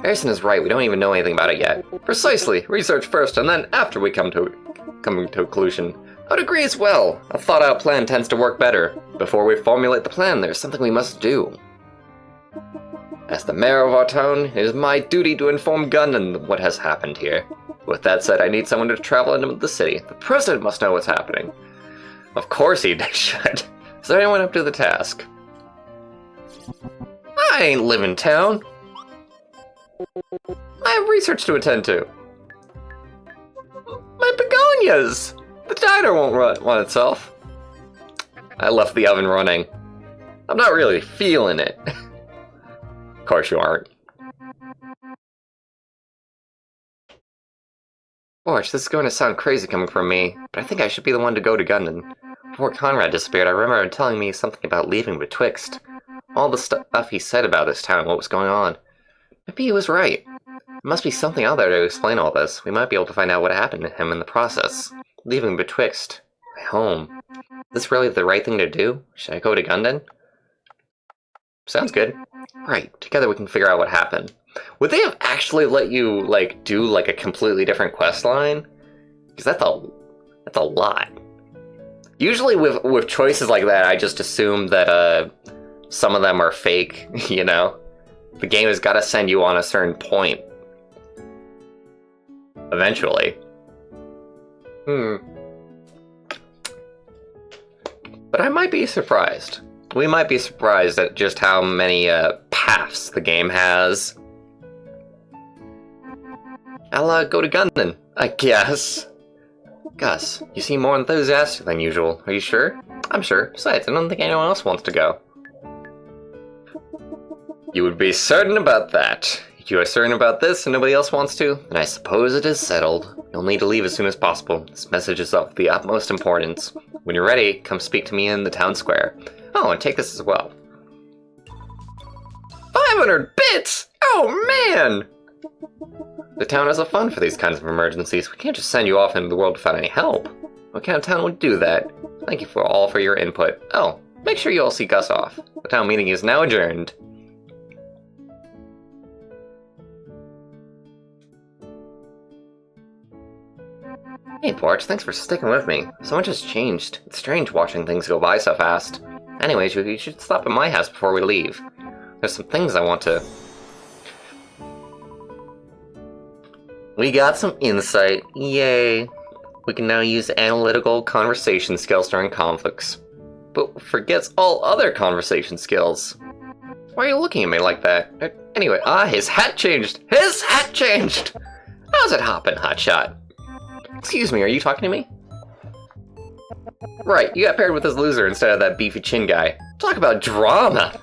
Harrison is right. We don't even know anything about it yet. Precisely. Research first, and then after we come to a conclusion. I would agree as well. A thought-out plan tends to work better. Before we formulate the plan, there's something we must do. As the mayor of our town, it is my duty to inform Gundam what has happened here. With that said, I need someone to travel into the city. The president must know what's happening. Of course he should. Is there anyone up to the task? I ain't live in town. I have research to attend to. My begonias! The diner won't run itself. I left the oven running. I'm not really feeling it. Of course you aren't. Borch, this is going to sound crazy coming from me, but I think I should be the one to go to Gundam. Before Conrad disappeared, I remember him telling me something about leaving betwixt. All the stuff he said about this town and what was going on. Maybe he was right. There must be something out there to explain all this. We might be able to find out what happened to him in the process. Leaving betwixt my home. Is this really the right thing to do? Should I go to Gundam? Sounds good. Right, together we can figure out what happened. Would they have actually let you, like, do, like, a completely different quest line? Because that's a lot. Usually with choices like that, I just assume that, some of them are fake, you know? The game has got to send you on a certain point. Eventually. But I might be surprised. We might be surprised at just how many paths the game has. I'll go to Gundam, I guess. Gus, you seem more enthusiastic than usual. Are you sure? I'm sure. Besides, I don't think anyone else wants to go. You would be certain about that. If you are certain about this and nobody else wants to, then I suppose it is settled. You'll need to leave as soon as possible. This message is of the utmost importance. When you're ready, come speak to me in the town square. Oh, and take this as well. 500 bits! Oh, man! The town has a fund for these kinds of emergencies. We can't just send you off into the world without any help. What kind of town would do that? Thank you for your input. Oh, make sure you all see Gus off. The town meeting is now adjourned. Hey, Porch, thanks for sticking with me. So much has changed. It's strange watching things go by so fast. Anyways, you should stop at my house before we leave. There's some things I want to... We got some insight. Yay. We can now use analytical conversation skills during conflicts. But forgets all other conversation skills. Why are you looking at me like that? Anyway, his hat changed! His hat changed! How's it happen, Hotshot? Excuse me, are you talking to me? Right, you got paired with this loser instead of that beefy chin guy. Talk about drama!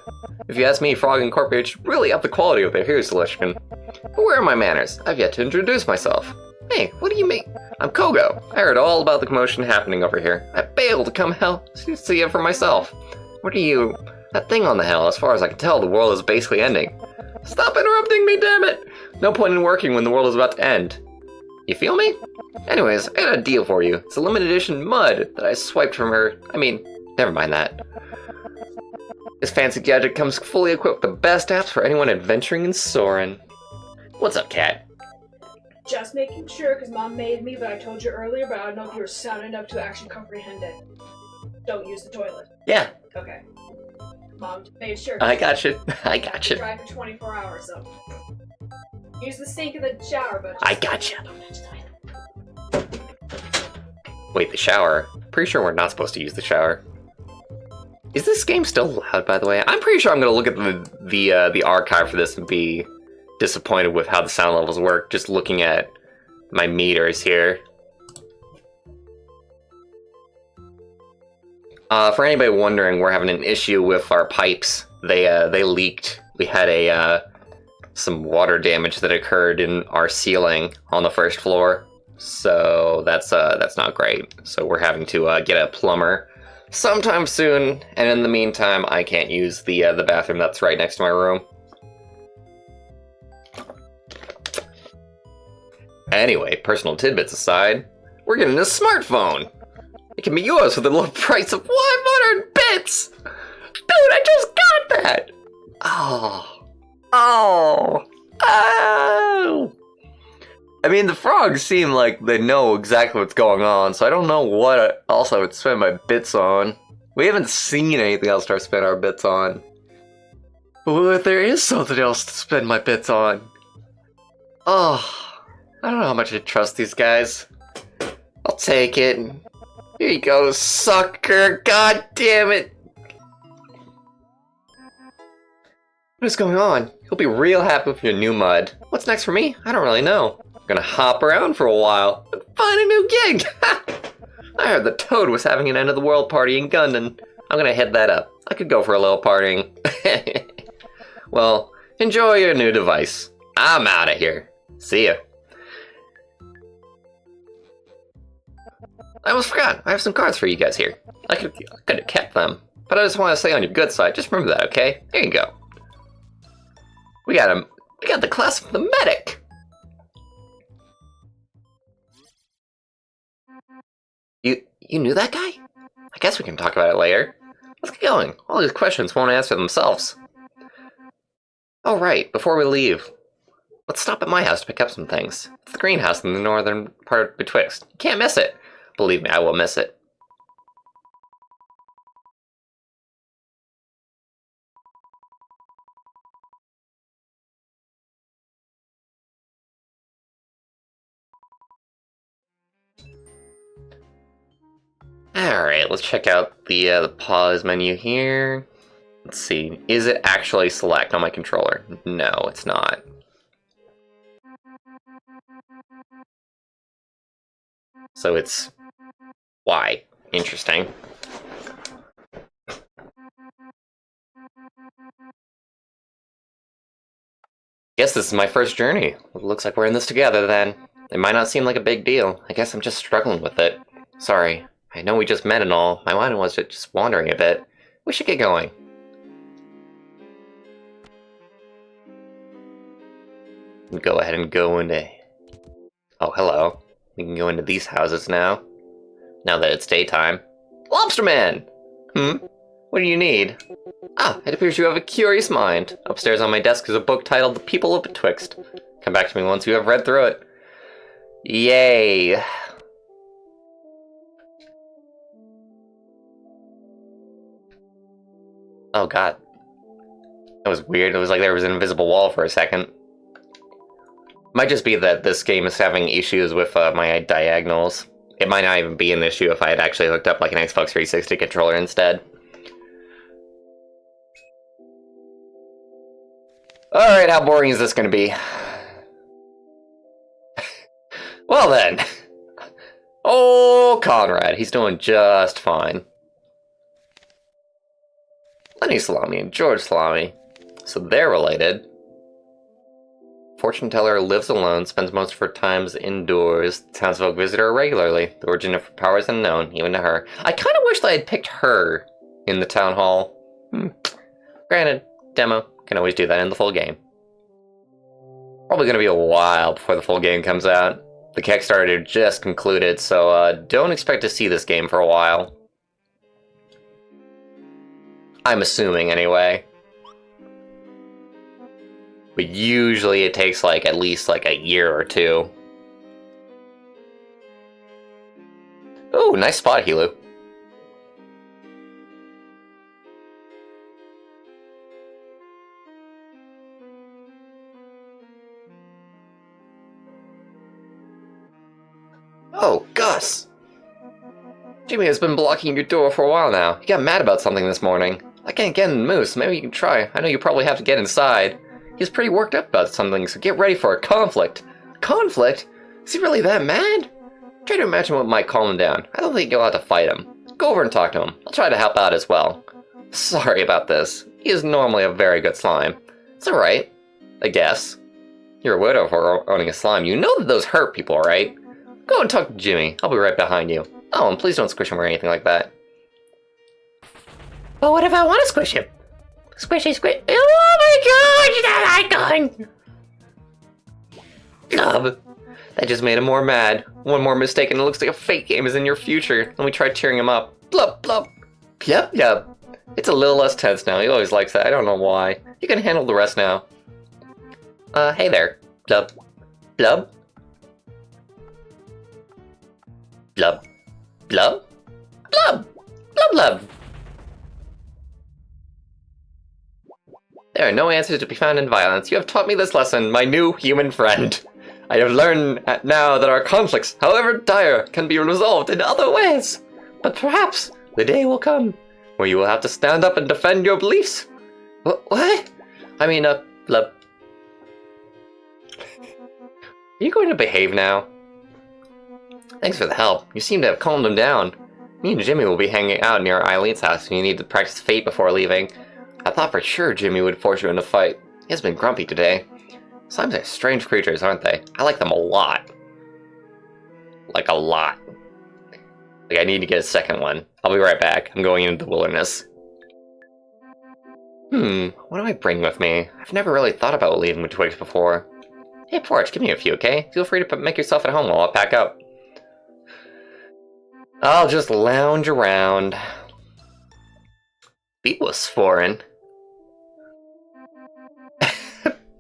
If you ask me, Frog Incorporated should really up the quality of their hero selection. But where are my manners? I've yet to introduce myself. Hey, what do you mean? I'm Kogo. I heard all about the commotion happening over here. I bailed to come see it for myself. What are you? That thing on the hill, as far as I can tell, the world is basically ending. Stop interrupting me, damn it! No point in working when the world is about to end. You feel me? Anyways, I got a deal for you. It's a limited edition mud that I swiped from her. I mean, never mind that. This fancy gadget comes fully equipped with the best apps for anyone adventuring in Soren. What's up, Cat? Just making sure, because Mom made me, but I told you earlier, but I don't know if you were sound enough to actually comprehend it. Don't use the toilet. Yeah. Okay. Mom made sure. I got you. I got you. Drive for 24 hours, so. Use the sink in the shower, but I got you. Wait, the shower? Pretty sure we're not supposed to use the shower. Is this game still loud, by the way? I'm pretty sure I'm gonna look at the archive for this and be disappointed with how the sound levels work, just looking at my meters here. For anybody wondering, we're having an issue with our pipes. They leaked. We had some water damage that occurred in our ceiling on the first floor, so that's not great. So we're having to get a plumber sometime soon, and in the meantime, I can't use the bathroom that's right next to my room. Anyway, personal tidbits aside, we're getting a smartphone. It can be yours for the low price of 100 bits! Dude, I just got that! Oh. I mean, the frogs seem like they know exactly what's going on, so I don't know what else I would spend my bits on. We haven't seen anything else to spend our bits on. But if there is something else to spend my bits on... I don't know how much I trust these guys. I'll take it. Here you go, sucker! God damn it! What is going on? You'll be real happy with your new mud. What's next for me? I don't really know. I'm gonna hop around for a while and find a new gig! I heard the Toad was having an end-of-the-world party in Gundon. I'm gonna hit that up. I could go for a little partying. Well, enjoy your new device. I'm out of here. See ya. I almost forgot. I have some cards for you guys here. I could have kept them, but I just want to say on your good side, just remember that, okay? Here you go. We got the class of the medic. You knew that guy? I guess we can talk about it later. Let's get going. All these questions won't answer themselves. Oh right, before we leave, let's stop at my house to pick up some things. It's the greenhouse in the northern part betwixt. You can't miss it. Believe me, I will miss it. Alright, let's check out the pause menu here. Let's see, is it actually select on my controller? No, it's not. So it's Y. Interesting. Guess this is my first journey. It looks like we're in this together then. It might not seem like a big deal. I guess I'm just struggling with it. Sorry. I know we just met and all. My mind was just wandering a bit. We should get going. Go ahead and go into... Oh, hello. We can go into these houses now. Now that it's daytime. Lobsterman! What do you need? Ah, it appears you have a curious mind. Upstairs on my desk is a book titled The People of Betwixt. Come back to me once you have read through it. Yay. Oh god. That was weird. It was like there was an invisible wall for a second. Might just be that this game is having issues with my diagonals. It might not even be an issue if I had actually hooked up like an Xbox 360 controller instead. Alright, how boring is this going to be? Well then. Oh, Conrad, he's doing just fine. Lenny Salami and George Salami. So they're related. Fortune teller lives alone, spends most of her times indoors. Townsfolk visit her regularly. The origin of her power is unknown, even to her. I kind of wish that I had picked her in the town hall. Granted, demo, can always do that in the full game. Probably going to be a while before the full game comes out. The Kickstarter just concluded, so don't expect to see this game for a while. I'm assuming, anyway. But usually it takes, like, at least, like, a year or two. Ooh, nice spot, Hilu. Oh, Gus! Jimmy has been blocking your door for a while now. He got mad about something this morning. I can't get in the moose. Maybe you can try. I know you probably have to get inside. He's pretty worked up about something, so get ready for a conflict. Conflict? Is he really that mad? Try to imagine what might calm him down. I don't think you'll have to fight him. Go over and talk to him. I'll try to help out as well. Sorry about this. He is normally a very good slime. It's alright. I guess. You're a widow for owning a slime. You know that those hurt people, right? Go and talk to Jimmy. I'll be right behind you. Oh, and please don't squish him or anything like that. But what if I want to squish him? Squishy, squish. Oh my god, you're not going! Blub. That just made him more mad. One more mistake and it looks like a fake game is in your future. Let me try cheering him up. Blub, blub. Blub, blub. It's a little less tense now. He always likes that. I don't know why. You can handle the rest now. Hey there. Blub. Blub. Blub. Blub. Blub. Blub, blub. There are no answers to be found in violence. You have taught me this lesson, my new human friend. I have learned now that our conflicts, however dire, can be resolved in other ways. But perhaps the day will come where you will have to stand up and defend your beliefs. What? I mean, blub. Are you going to behave now? Thanks for the help. You seem to have calmed him down. Me and Jimmy will be hanging out near Eileen's house and you need to practice fate before leaving. I thought for sure Jimmy would force you in a fight. He has been grumpy today. Slimes are strange creatures, aren't they? I like them a lot. Like a lot. Like I need to get a second one. I'll be right back. I'm going into the wilderness. What do I bring with me? I've never really thought about leaving with twigs before. Hey Porch, give me a few, okay? Feel free to make yourself at home while I pack up. I'll just lounge around. Bebosporin.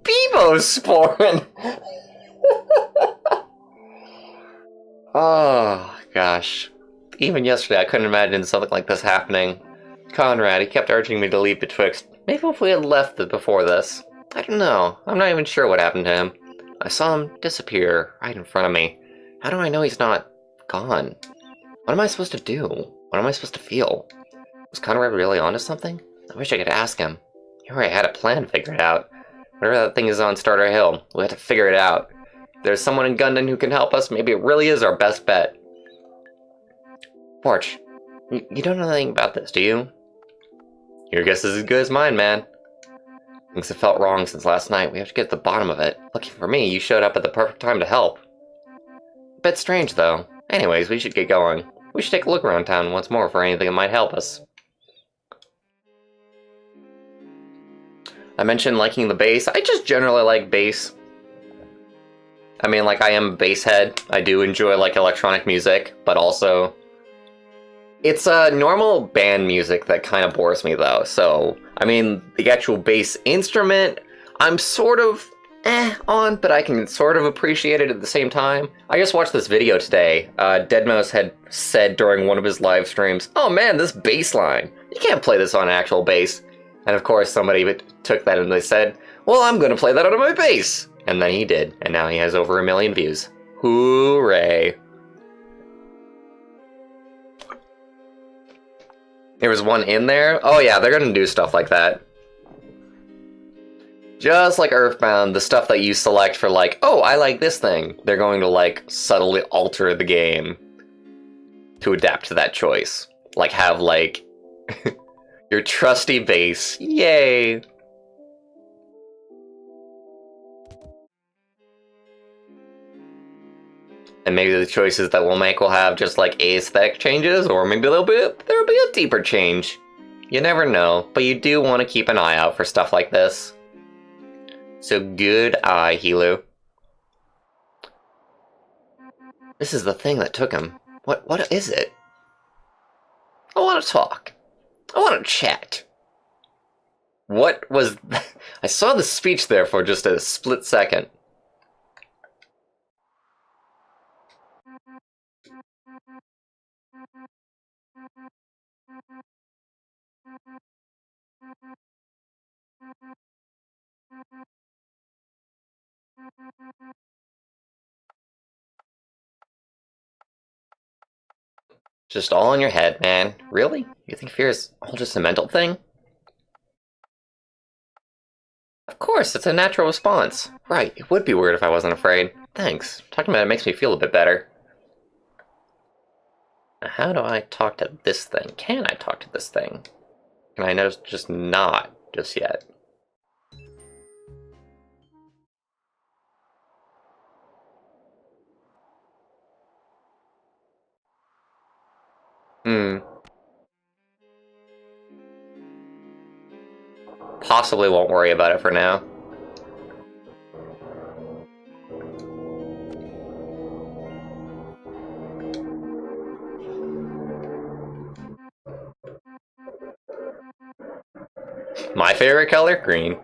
Bebosporin! Oh, gosh. Even yesterday I couldn't imagine something like this happening. Conrad, he kept urging me to leave Betwixt. Maybe if we had left before this. I don't know. I'm not even sure what happened to him. I saw him disappear right in front of me. How do I know he's not gone? What am I supposed to do? What am I supposed to feel? Was Conrad really onto something? I wish I could ask him. He already had a plan figured out. Whatever that thing is on Starter Hill, we'll have to figure it out. If there's someone in Gundam who can help us, maybe it really is our best bet. Porch, you don't know anything about this, do you? Your guess is as good as mine, man. Things have felt wrong since last night. We have to get to the bottom of it. Lucky for me, you showed up at the perfect time to help. A bit strange, though. Anyways, we should get going. We should take a look around town once more for anything that might help us. I mentioned liking the bass. I just generally like bass. I mean, like, I am a bass head. I do enjoy, like, electronic music, but also... It's normal band music that kind of bores me, though. So, I mean, the actual bass instrument, I'm sort of on, but I can sort of appreciate it at the same time. I just watched this video today. Deadmau5 had said during one of his live streams, "Oh man, this bass line. You can't play this on actual bass." And of course, somebody took that and they said, "Well, I'm going to play that on my bass." And then he did, and now he has over 1 million views. Hooray. There was one in there? Oh yeah, they're gonna do stuff like that. Just like Earthbound, the stuff that you select for like, oh, I like this thing, they're going to like subtly alter the game to adapt to that choice. Like have like your trusty bass. Yay! And maybe the choices that we'll make will have just like aesthetic changes, or maybe there'll be a deeper change. You never know, but you do want to keep an eye out for stuff like this. So good eye, Hilu. This is the thing that took him. What is it? I want to talk. I want to chat. What was... I saw the speech there for just a split second. Just all in your head, man. Really? You think fear is all just a mental thing? Of course, it's a natural response. Right, it would be weird if I wasn't afraid. Thanks. Talking about it makes me feel a bit better. Now, how do I talk to this thing? Can I talk to this thing? Can I just not just yet? Possibly won't worry about it for now. My favorite color? Green.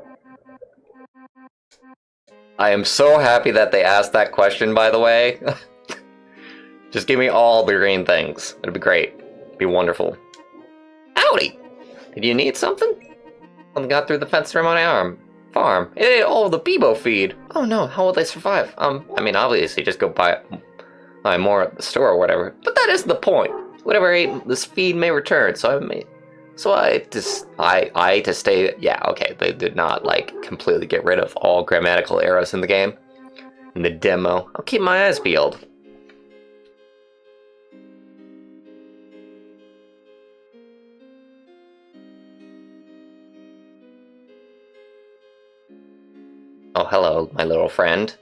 I am so happy that they asked that question, by the way. Just give me all the green things. It'd be great. It'd be wonderful. Howdy! Did you need something? Something got through the fence through my farm. It ate all of the Bebo feed. Oh no, how will they survive? I mean, obviously just go buy more at the store or whatever. But that isn't the point. Whatever ate this feed may return, I to stay... Yeah, okay, they did not, like, completely get rid of all grammatical errors in the game. In the demo. I'll keep my eyes peeled. Oh, hello, my little friend.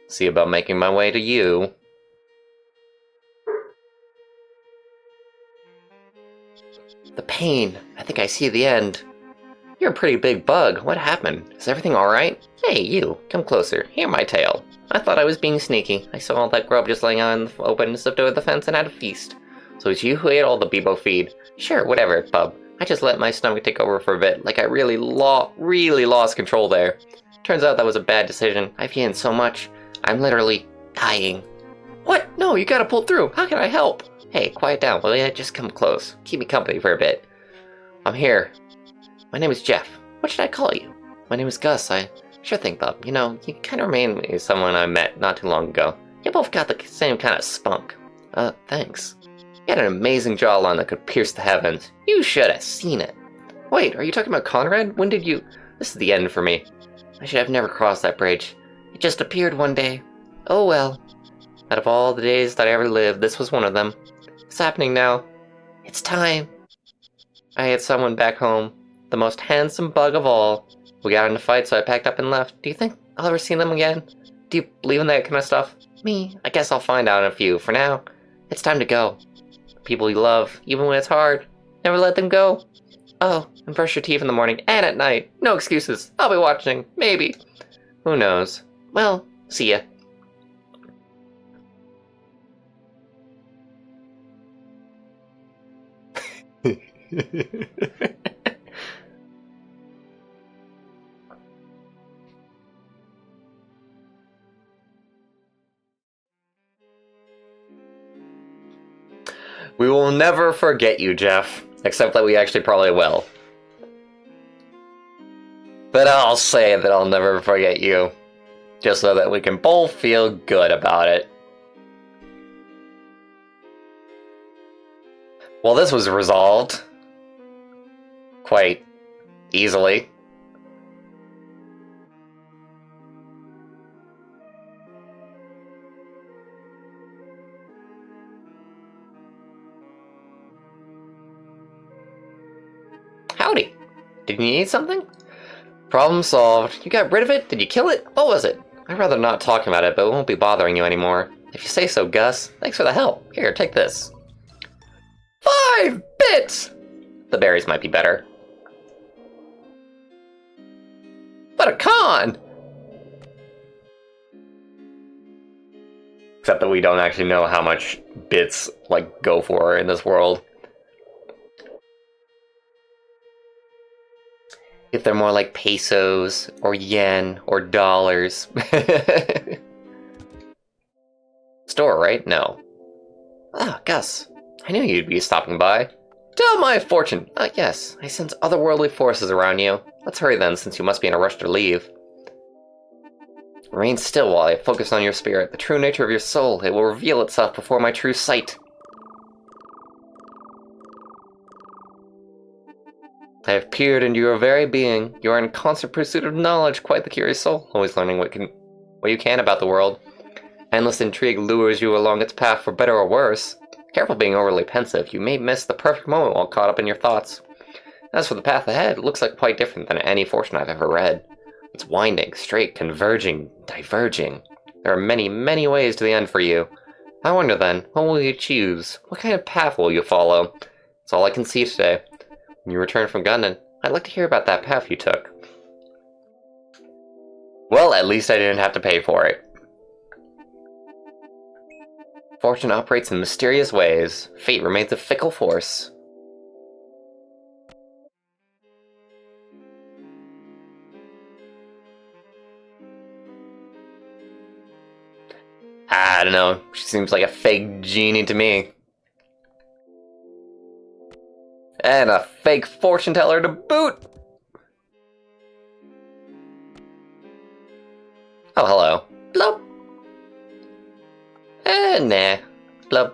See about making my way to you. The pain. I think I see the end. You're a pretty big bug. What happened? Is everything alright? Hey, you. Come closer. Hear my tale. I thought I was being sneaky. I saw all that grub just laying out in the open and slipped over the fence and had a feast. So it's you who ate all the Bebo feed. Sure, whatever, bub. I just let my stomach take over for a bit, like I really lost control there. Turns out that was a bad decision. I've eaten so much. I'm literally dying. What? No, you gotta pull through. How can I help? Hey, quiet down, will ya? Just come close. Keep me company for a bit. I'm here. My name is Jeff. What should I call you? My name is Gus. Sure thing, bub. You know, you kind of remind me of someone I met not too long ago. You both got the same kind of spunk. Thanks. You had an amazing jawline that could pierce the heavens. You should have seen it. Wait, are you talking about Conrad? When did you... This is the end for me. I should have never crossed that bridge. It just appeared one day. Oh well. Out of all the days that I ever lived, this was one of them. It's happening now. It's time. I had someone back home. The most handsome bug of all. We got in a fight, so I packed up and left. Do you think I'll ever see them again? Do you believe in that kind of stuff? Me? I guess I'll find out in a few. For now, it's time to go. People you love, even when it's hard. Never let them go. Oh, and brush your teeth in the morning and at night. No excuses. I'll be watching. Maybe. Who knows? Well, see ya. We will never forget you, Jeff. Except that we actually probably will. But I'll say that I'll never forget you. Just so that we can both feel good about it. Well, this was resolved. Quite easily. Howdy. Did you need something? Problem solved. You got rid of it? Did you kill it? What was it? I'd rather not talk about it, but it won't be bothering you anymore. If you say so, Gus. Thanks for the help. Here, take this. 5 bits! The berries might be better. But a con! Except that we don't actually know how much bits, like, go for in this world. If they're more like pesos, or yen, or dollars. Store, right? No. Ah, Gus. I knew you'd be stopping by. Tell my fortune! Yes, I sense otherworldly forces around you. Let's hurry then, since you must be in a rush to leave. Remain still while I focus on your spirit, the true nature of your soul. It will reveal itself before my true sight. I have peered into your very being. You are in constant pursuit of knowledge, quite the curious soul, always learning what you can about the world. Endless intrigue lures you along its path for better or worse. Careful being overly pensive, you may miss the perfect moment while caught up in your thoughts. As for the path ahead, it looks like quite different than any fortune I've ever read. It's winding, straight, converging, diverging. There are many, many ways to the end for you. I wonder then, what will you choose? What kind of path will you follow? That's all I can see today. When you return from Gundam, I'd like to hear about that path you took. Well, at least I didn't have to pay for it. Fortune operates in mysterious ways. Fate remains a fickle force. I don't know. She seems like a fake genie to me. And a fake fortune teller to boot! Oh, hello. Blub! Nah. Blub.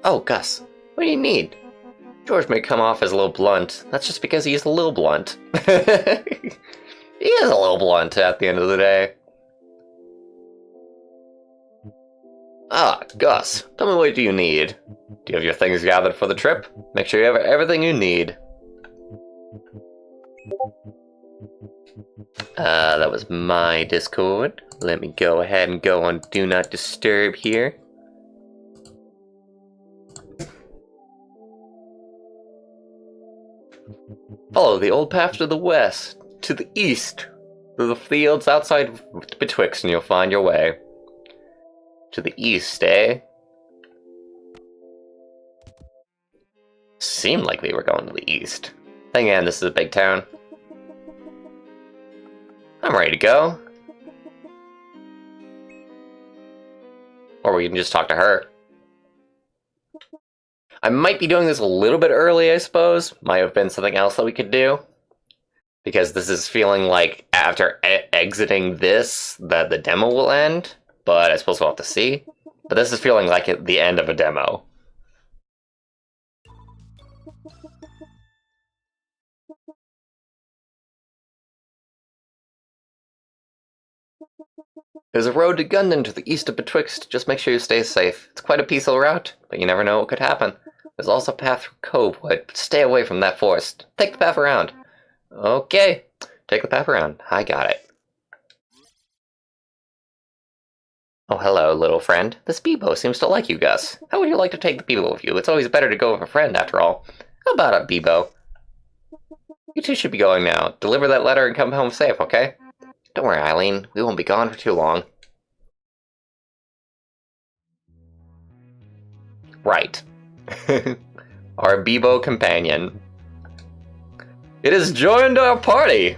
Oh, Gus. What do you need? George may come off as a little blunt. That's just because he's a little blunt. He is a little blunt at the end of the day. Ah, Gus, tell me what do you need? Do you have your things gathered for the trip? Make sure you have everything you need. That was my Discord. Let me go ahead and go on Do Not Disturb here. Follow the old path to the west, to the east, through the fields outside betwixt, and you'll find your way. To the east, eh? Seemed like we were going to the east. Then again, this is a big town. I'm ready to go. Or we can just talk to her. I might be doing this a little bit early, I suppose. Might have been something else that we could do. Because this is feeling like after exiting this, that the demo will end. But I suppose we'll have to see. But this is feeling like the end of a demo. There's a road to Gundam to the east of Betwixt. Just make sure you stay safe. It's quite a peaceful route, but you never know what could happen. There's also a path through Covewood, but stay away from that forest. Take the path around. Okay, take the path around. I got it. Oh, hello, little friend. This Bebo seems to like you, Gus. How would you like to take the Bebo with you? It's always better to go with a friend, after all. How about it, Bebo? You two should be going now. Deliver that letter and come home safe, okay? Don't worry, Eileen. We won't be gone for too long. Right. Our Bebo companion. It has joined our party!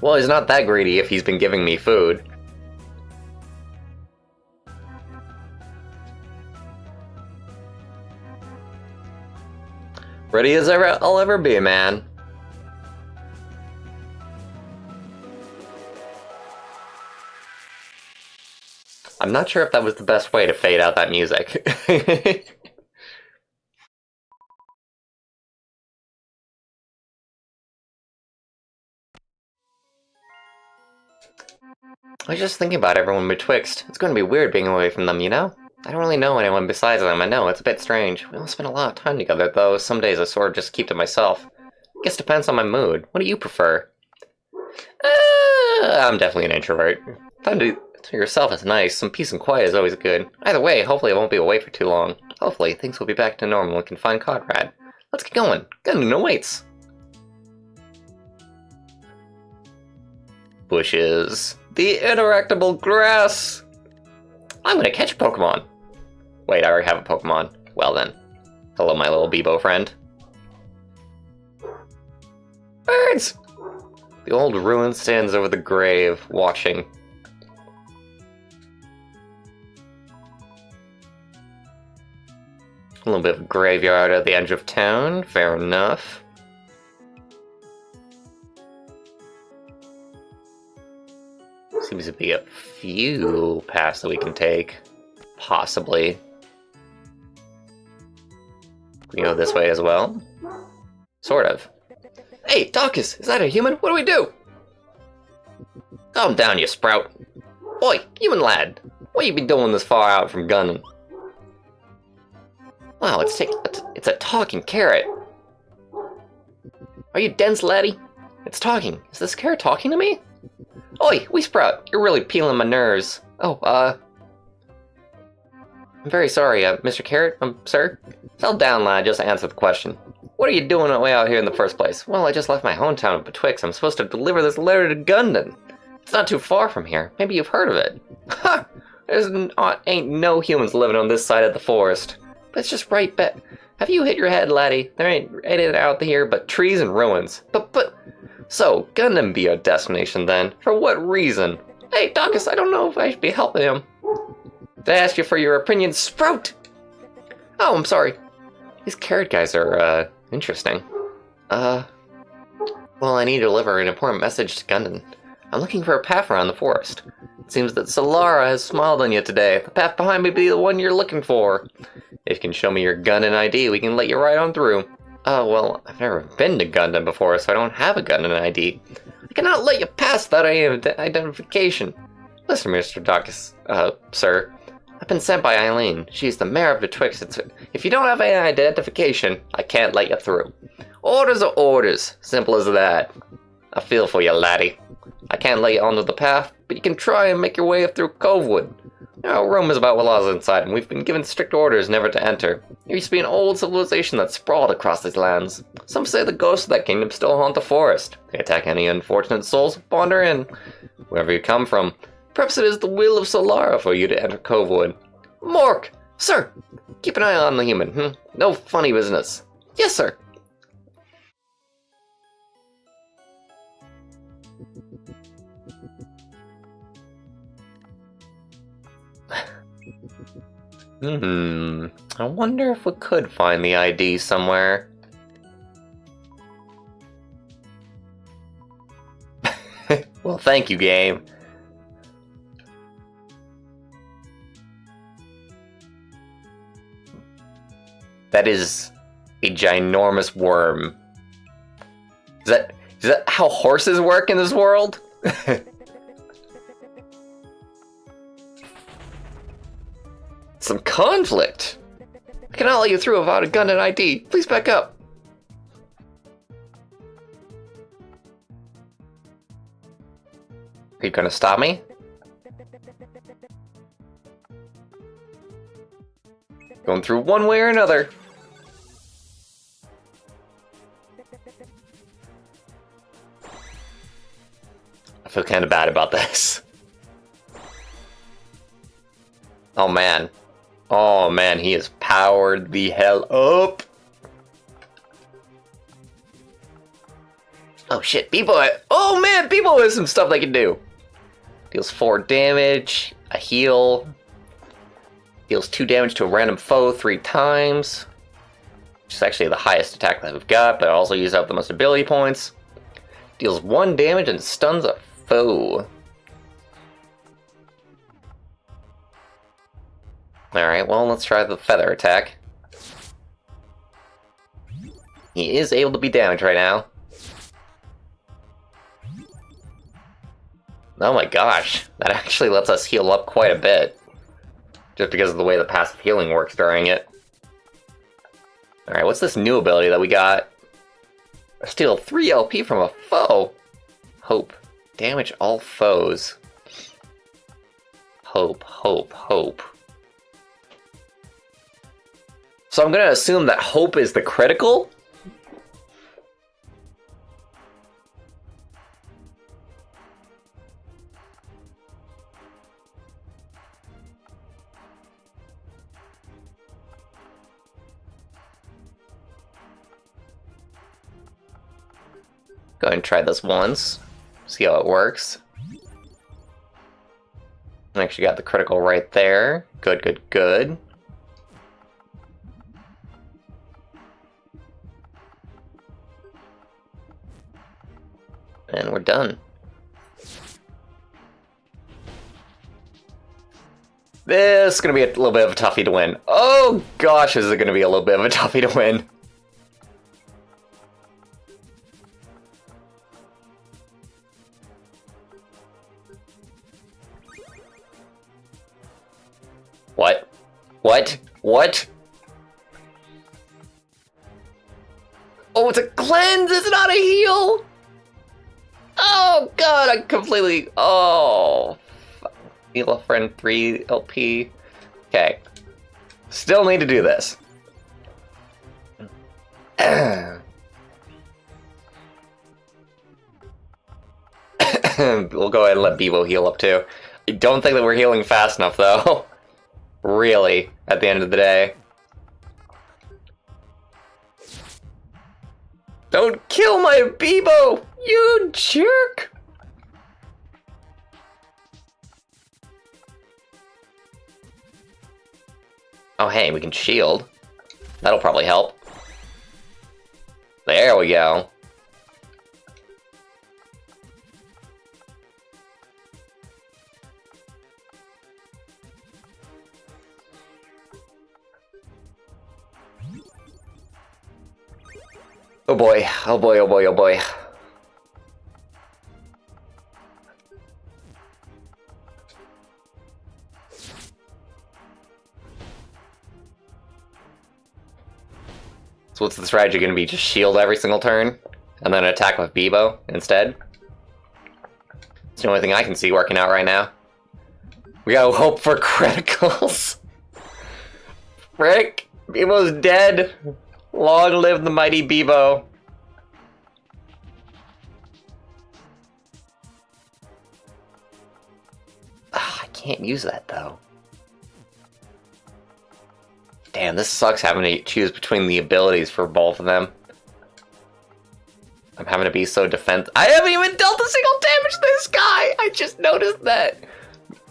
Well, he's not that greedy if he's been giving me food. Ready as I'll ever be, man. I'm not sure if that was the best way to fade out that music. I was just thinking about everyone betwixt. It's going to be weird being away from them, you know? I don't really know anyone besides them. I know, it's a bit strange. We all spend a lot of time together, though some days I sort of just keep to myself. Guess depends on my mood. What do you prefer? I'm definitely an introvert. Time to yourself is nice. Some peace and quiet is always good. Either way, hopefully I won't be away for too long. Hopefully, things will be back to normal and can find Conrad. Let's get going. Gundam awaits. Bushes. The interactable grass! I'm gonna catch a Pokemon. Wait, I already have a Pokemon. Well then. Hello, my little Bebo friend. Birds! The old ruin stands over the grave, watching. A little bit of a graveyard at the edge of town, fair enough. Seems to be a few paths that we can take. Possibly. We go this way as well? Sort of. Hey, Dawkins, is that a human? What do we do? Calm down, you sprout. Oi, human lad. What you been doing this far out from Gundam? Wow, it's a talking carrot. Are you dense, laddie? It's talking. Is this carrot talking to me? Oi, wee sprout, you're really peeling my nerves. Oh, I'm very sorry, Mr. Carrot, sir. Settle down, lad, just answer the question. What are you doing way out here in the first place? Well, I just left my hometown of Betwixt. I'm supposed to deliver this letter to Gundam. It's not too far from here. Maybe you've heard of it. Ha! Ain't no humans living on this side of the forest. But it's just right back. Have you hit your head, laddie? There ain't anything out here but trees and ruins. So, Gundam be your destination then? For what reason? Hey, Dawkins, I don't know if I should be helping him. Did I ask you for your opinion, Sprout? Oh, I'm sorry. These carrot guys are, interesting. Well, I need to deliver an important message to Gundam. I'm looking for a path around the forest. It seems that Solara has smiled on you today. The path behind may be the one you're looking for. If you can show me your Gundam ID, we can let you right on through. Oh, well, I've never been to Gundam before, so I don't have a Gundam ID. I cannot let you pass that identification. Listen, Mr. Dawkins, sir. I've been sent by Eileen. She's the mayor of Betwixt. If you don't have any identification, I can't let you through. Orders are orders. Simple as that. I feel for you, laddie. I can't let you onto the path, but you can try and make your way through Covewood. There are rumors about what lies inside, and we've been given strict orders never to enter. There used to be an old civilization that sprawled across these lands. Some say the ghosts of that kingdom still haunt the forest. They attack any unfortunate souls who wander in. Wherever you come from, perhaps it is the will of Solara for you to enter Covewood. Mork! Sir! Keep an eye on the human, No funny business. Yes, sir! I wonder if we could find the ID somewhere. Well, thank you, game. That is a ginormous worm. Is that how horses work in this world? Some conflict. I cannot let you through without a gun and ID. Please back up. Are you gonna stop me? Going through one way or another. I feel kind of bad about this. Oh man. Oh man, he is powered the hell up. Oh shit, Bebo. Oh man, Bebo has some stuff they can do. Deals 4 damage, a heal. Deals 2 damage to a random foe 3 times. Which is actually the highest attack that we've got, but also uses up the most ability points. Deals 1 damage and stuns a foe. Alright, well, let's try the feather attack. He is able to be damaged right now. Oh my gosh, that actually lets us heal up quite a bit. Just because of the way the passive healing works during it. Alright, what's this new ability that we got? Steal 3 LP from a foe! Hope. Damage all foes. Hope, hope, hope. So I'm gonna assume that hope is the critical? Go ahead and try this once. See how it works. Actually got the critical right there. Good, good, good. And we're done. This is going to be a little bit of a toughie to win. Oh gosh, is it going to be a little bit of a toughie to win. What? What? What? Oh, it's a cleanse! It's not a heal! Oh god, I completely... Oh... Heal a friend 3 LP. Okay. Still need to do this. We'll go ahead and let Bevo heal up too. I don't think that we're healing fast enough though. Really, at the end of the day. Don't kill my Bebo, you jerk! Oh hey, we can shield. That'll probably help. There we go. Oh boy, oh boy, oh boy, oh boy. So what's the strategy going to be? Just shield every single turn? And then attack with Bebo instead? It's the only thing I can see working out right now. We gotta hope for criticals. Frick! Bebo's dead! Long live the mighty Bebo. I can't use that though. Damn, this sucks having to choose between the abilities for both of them. I'm having to be so defensive. I haven't even dealt a single damage to this guy! I just noticed that!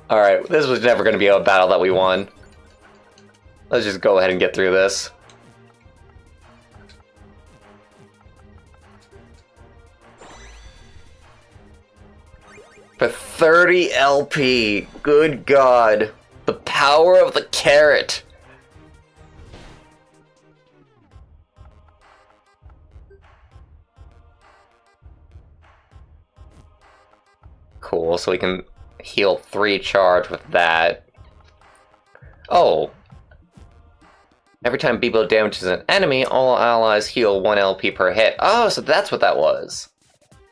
Alright, this was never going to be a battle that we won. Let's just go ahead and get through this. For 30 LP, good god. The power of the carrot. Cool, so we can heal 3 charge with that. Oh. Every time Bebo damages an enemy, all allies heal 1 LP per hit. Oh, so that's what that was.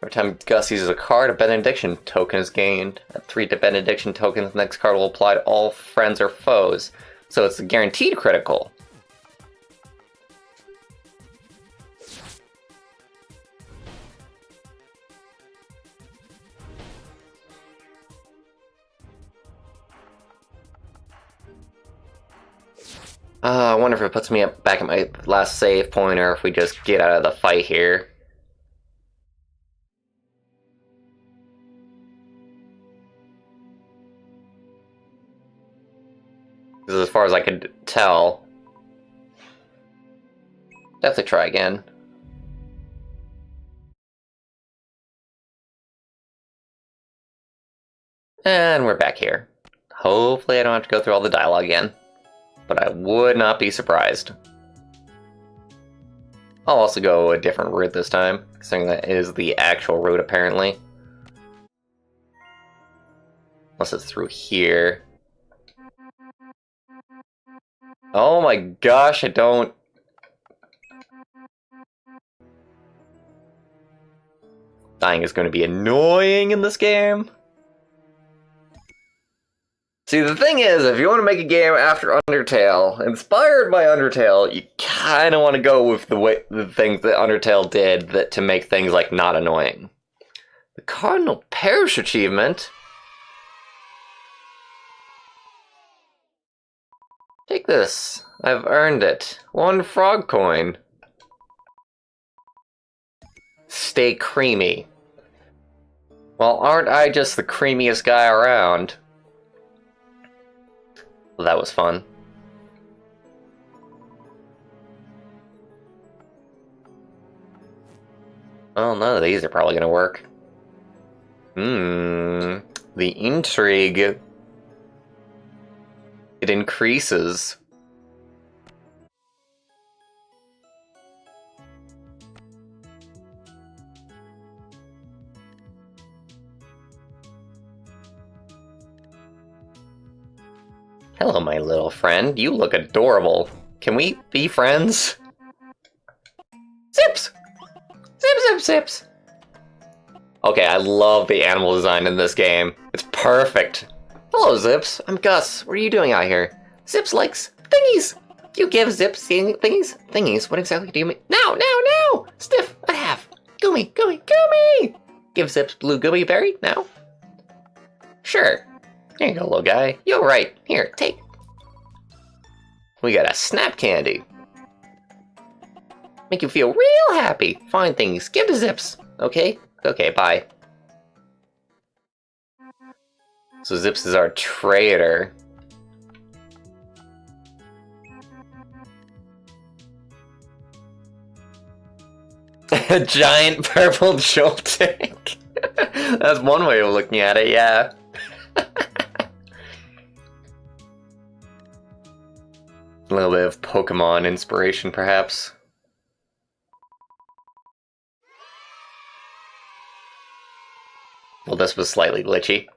Every time Gus uses a card, a benediction token is gained. At 3 benediction tokens, the next card will apply to all friends or foes. So it's a guaranteed critical. I wonder if it puts me back at my last save point, or if we just get out of the fight here. Because as far as I could tell, definitely try again. And we're back here. Hopefully I don't have to go through all the dialogue again. but I would not be surprised. I'll also go a different route this time, considering that is the actual route apparently. Unless it's through here. Oh my gosh, I don't... Dying is going to be annoying in this game. See, the thing is, if you want to make a game after Undertale, inspired by Undertale, you kind of want to go with the things that Undertale did to make things, like, not annoying. The Cardinal Parish achievement? Take this. I've earned it. 1 frog coin. Stay creamy. Well, aren't I just the creamiest guy around? Well, that was fun. Well, none of these are probably gonna work. The intrigue. It increases. Hello, my little friend. You look adorable. Can we be friends? Zips! Zip, zip, zips! Okay, I love the animal design in this game. It's perfect. Hello, Zips. I'm Gus. What are you doing out here? Zips likes thingies. You give Zips thingies? Thingies? What exactly do you mean? No! Stiff, I have. Goomy! Give Zips blue gooey berry now? Sure. Here you go, little guy. You're right. Here, take. We got a snap candy. Make you feel real happy. Fine things. Give to Zips. Okay? Okay, bye. So Zips is our trader. A giant purple jolting. That's one way of looking at it, yeah. A little bit of Pokemon inspiration, perhaps. Well, this was slightly glitchy.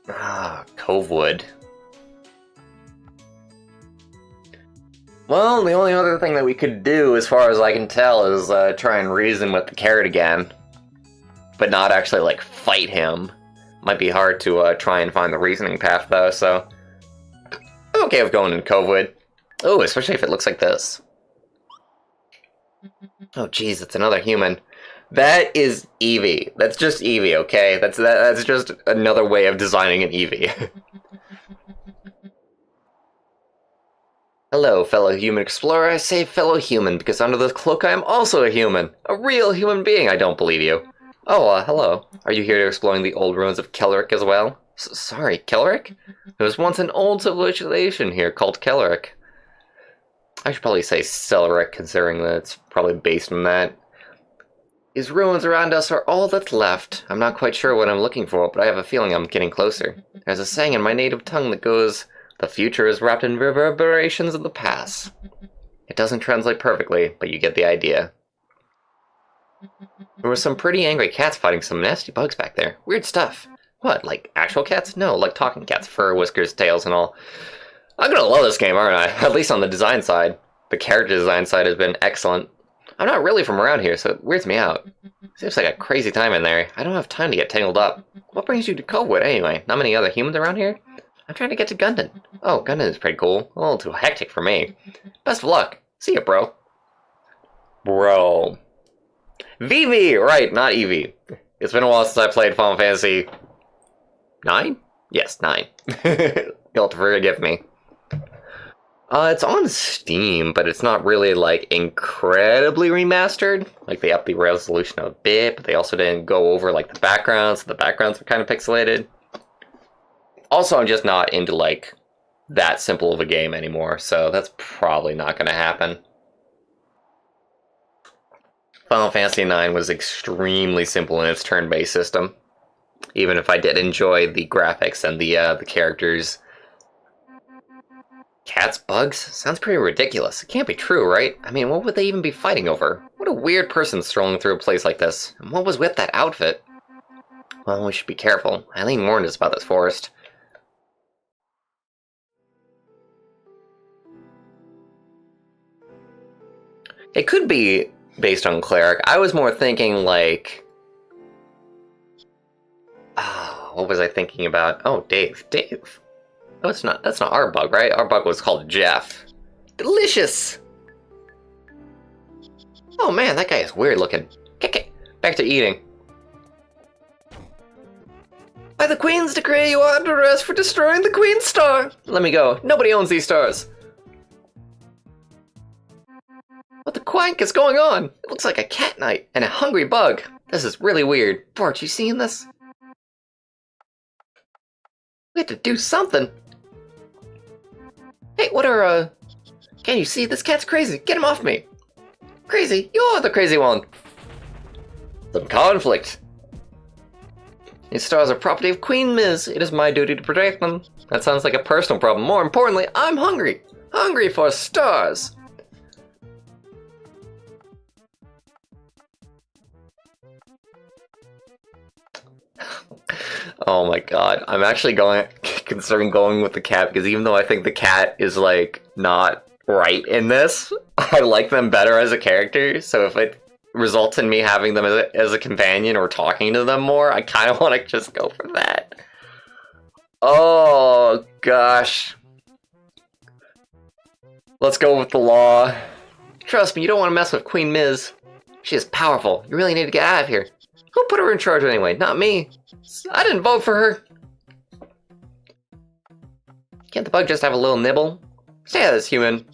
Ah, Covewood. Well, the only other thing that we could do, as far as I can tell, is try and reason with the carrot again. But not actually, like, fight him. Might be hard to try and find the reasoning path, though, so... I'm okay with going in Covewood. Oh, especially if it looks like this. Oh, jeez, it's another human. That is Eevee. That's just Eevee, okay? That's just another way of designing an Eevee. Hello, fellow human explorer. I say fellow human because under this cloak I am also a human. A real human being, I don't believe you. Oh, hello. Are you here exploring the old ruins of Kellerick as well? Sorry, Kellerick? There was once an old civilization here called Kellerick. I should probably say Celeric, considering that it's probably based on that. These ruins around us are all that's left. I'm not quite sure what I'm looking for, but I have a feeling I'm getting closer. There's a saying in my native tongue that goes, "The future is wrapped in reverberations of the past." It doesn't translate perfectly, but you get the idea. There were some pretty angry cats fighting some nasty bugs back there. Weird stuff. What, like actual cats? No, like talking cats, fur, whiskers, tails, and all. I'm gonna love this game, aren't I? At least on the design side. The character design side has been excellent. I'm not really from around here, so it weirds me out. Seems like a crazy time in there. I don't have time to get tangled up. What brings you to Covewood, anyway? Not many other humans around here? I'm trying to get to Gundon. Oh, Gundon is pretty cool. A little too hectic for me. Best of luck. See ya, bro. Bro. VV! Right, not Eevee. It's been a while since I played Final Fantasy... 9? Yes, 9. You'll have to forgive me. It's on Steam, but it's not really, like, incredibly remastered. Like, they upped the resolution a bit, but they also didn't go over, like, the backgrounds. The backgrounds are kind of pixelated. Also, I'm just not into, like, that simple of a game anymore, so that's probably not going to happen. Final Fantasy IX was extremely simple in its turn-based system. Even if I did enjoy the graphics and the characters. Cats, bugs? Sounds pretty ridiculous. It can't be true, right? I mean, what would they even be fighting over? What a weird person strolling through a place like this. And what was with that outfit? Well, we should be careful. Eileen warned us about this forest. It could be based on Cleric. I was more thinking, like... what was I thinking about? Oh, Dave. Dave. No, it's not. That's not our bug, right? Our bug was called Jeff. Delicious! Oh man, that guy is weird looking. Okay, back to eating. By the Queen's decree, you are under arrest for destroying the Queen's star! Let me go. Nobody owns these stars. What the quank is going on? It looks like a cat night and a hungry bug. This is really weird. Bart, you seen this? We have to do something. Hey, what are, Can you see? This cat's crazy. Get him off me. Crazy? You're the crazy one. Some conflict. These stars are property of Queen Miz. It is my duty to protect them. That sounds like a personal problem. More importantly, I'm hungry. Hungry for stars. Oh my god. I'm actually considering going with the cat, because even though I think the cat is, like, not right in this, I like them better as a character, so if it results in me having them as a companion or talking to them more, I kind of want to just go for that. Oh, gosh. Let's go with the law. Trust me, you don't want to mess with Queen Miz. She is powerful. You really need to get out of here. Who put her in charge anyway? Not me. I didn't vote for her. Can't the bug just have a little nibble? Stay out of this, human.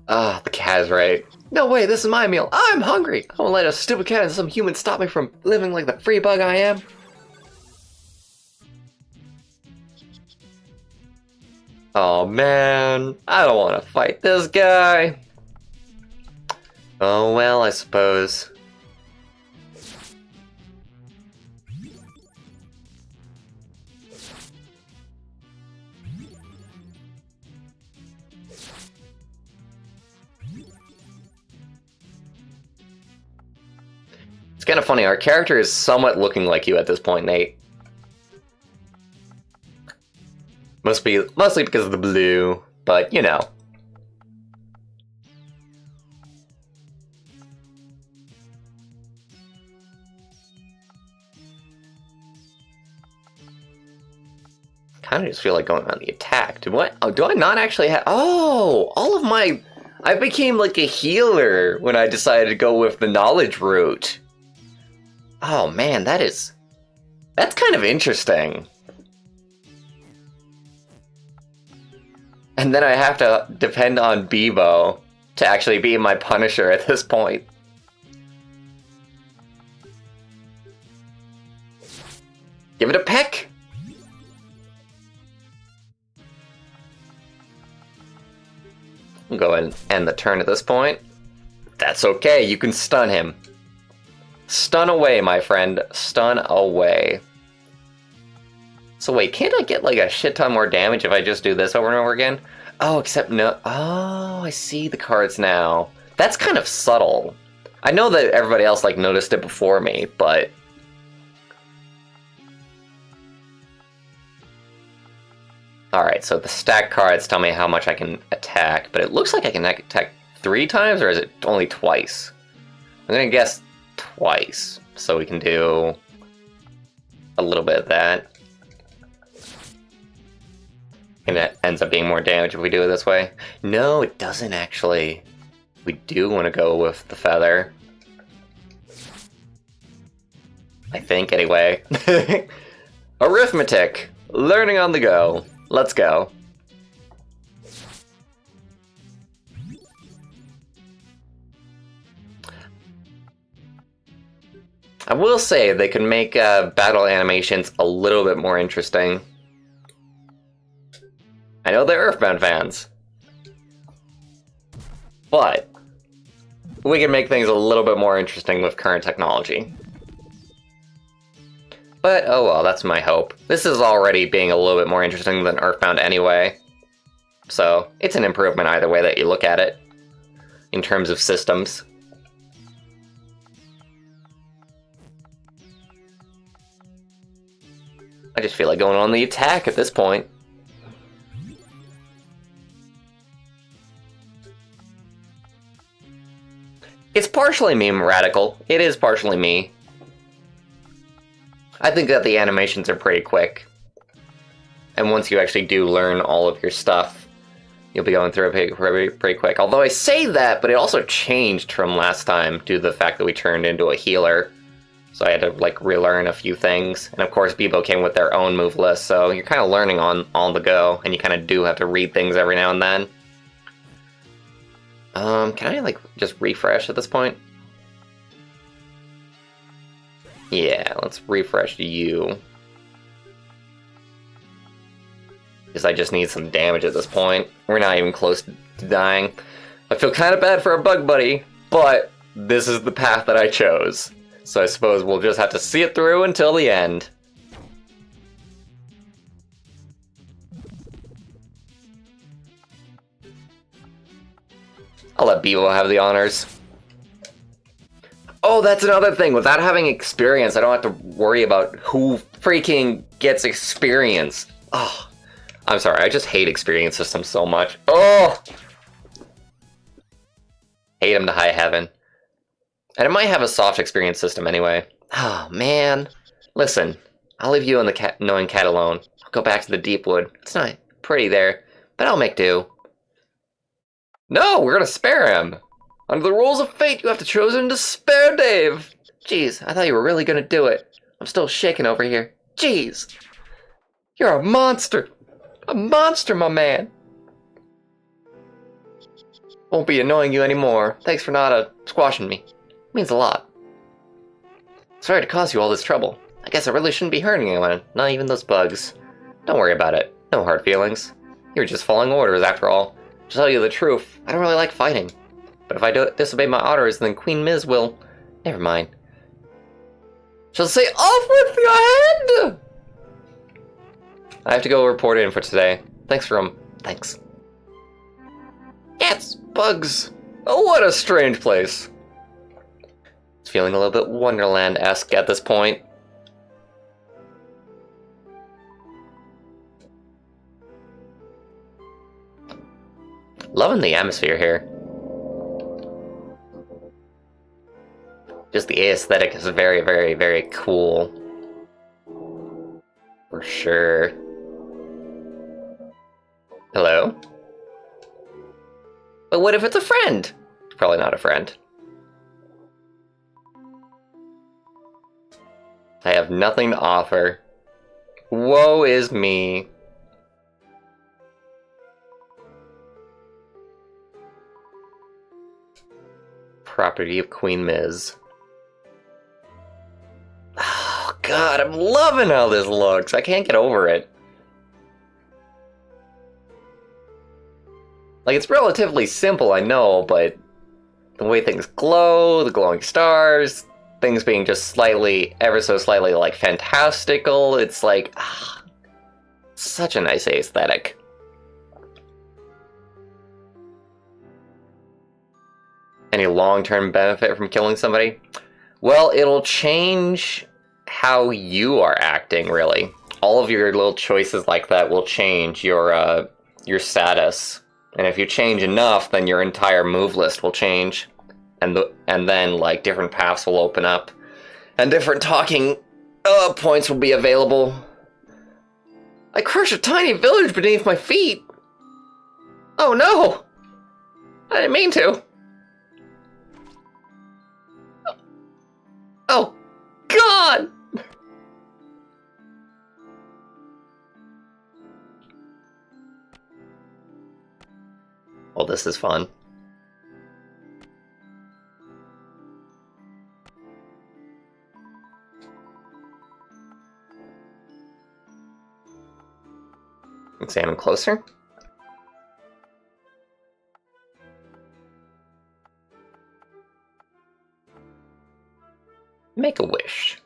Ah, the cat is right. No way, this is my meal. I'm hungry. I won't let a stupid cat and some human stop me from living like the free bug I am. Oh man, I don't want to fight this guy. Oh well, I suppose. It's kind of funny, our character is somewhat looking like you at this point, Nate. Mostly because of the blue, but you know. Kind of just feel like going on the attack. Do I not actually have... Oh! All of my... I became like a healer when I decided to go with the knowledge route. Oh man, that's kind of interesting. And then I have to depend on Bebo to actually be my Punisher at this point. Give it a peck! I'll go ahead and end the turn at this point. That's okay, you can stun him. Stun away, my friend. Stun away. So wait, can't I get like a shit ton more damage if I just do this over and over again? Oh, except no... Oh, I see the cards now. That's kind of subtle. I know that everybody else like noticed it before me, but... Alright, so the stack cards tell me how much I can attack, but it looks like I can attack 3 times, or is it only twice? I'm gonna guess twice, so we can do a little bit of that. And it ends up being more damage if we do it this way. No, it doesn't actually. We do want to go with the feather. I think, anyway. Arithmetic. Learning on the go. Let's go. I will say they can make battle animations a little bit more interesting. I know they're Earthbound fans, but we can make things a little bit more interesting with current technology. But, oh well, that's my hope. This is already being a little bit more interesting than Earthbound anyway. So, it's an improvement either way that you look at it, in terms of systems. I just feel like going on the attack at this point. It's partially meme radical. It is partially me. I think that the animations are pretty quick. And once you actually do learn all of your stuff, you'll be going through it pretty quick. Although I say that, but it also changed from last time due to the fact that we turned into a healer. So I had to, like, relearn a few things. And of course, Bebo came with their own move list, so you're kind of learning on the go, and you kind of do have to read things every now and then. Can I, like, just refresh at this point? Yeah, let's refresh you. Because I just need some damage at this point. We're not even close to dying. I feel kind of bad for our bug buddy, but this is the path that I chose. So I suppose we'll just have to see it through until the end. I'll let Bevo have the honors. Oh, that's another thing. Without having experience, I don't have to worry about who freaking gets experience. Oh, I'm sorry. I just hate experience systems so much. Oh! Hate them to high heaven. And it might have a soft experience system anyway. Oh, man. Listen, I'll leave you and the knowing cat alone. I'll go back to the deep wood. It's not pretty there, but I'll make do. No, we're gonna spare him. Under the rules of fate, you have to chosen to spare Dave. Jeez, I thought you were really gonna do it. I'm still shaking over here. Jeez. You're a monster. A monster, my man. Won't be annoying you anymore. Thanks for not squashing me. It means a lot. Sorry to cause you all this trouble. I guess I really shouldn't be hurting anyone, not even those bugs. Don't worry about it. No hard feelings. You're just following orders after all. To tell you the truth, I don't really like fighting. But if I disobey my orders, then Queen Miz will... Never mind. She'll say, off with your head! I have to go report in for today. Thanks. Cats, bugs. Oh, what a strange place. It's feeling a little bit Wonderland-esque at this point. Loving the atmosphere here. Just the aesthetic is very, very, very cool. For sure. Hello? But what if it's a friend? Probably not a friend. I have nothing to offer. Woe is me. Property of Queen Miz. Oh god, I'm loving how this looks. I can't get over it. Like, it's relatively simple, I know, but the way things glow, the glowing stars, things being just slightly, ever so slightly, like, fantastical, it's like, such a nice aesthetic. Any long-term benefit from killing somebody? Well, it'll change how you are acting, really. All of your little choices like that will change your status. And if you change enough, then your entire move list will change. And then, like, different paths will open up. And different talking points will be available. I crushed a tiny village beneath my feet! Oh no! I didn't mean to. Oh, God! Well, this is fun. Examine closer. Make a wish.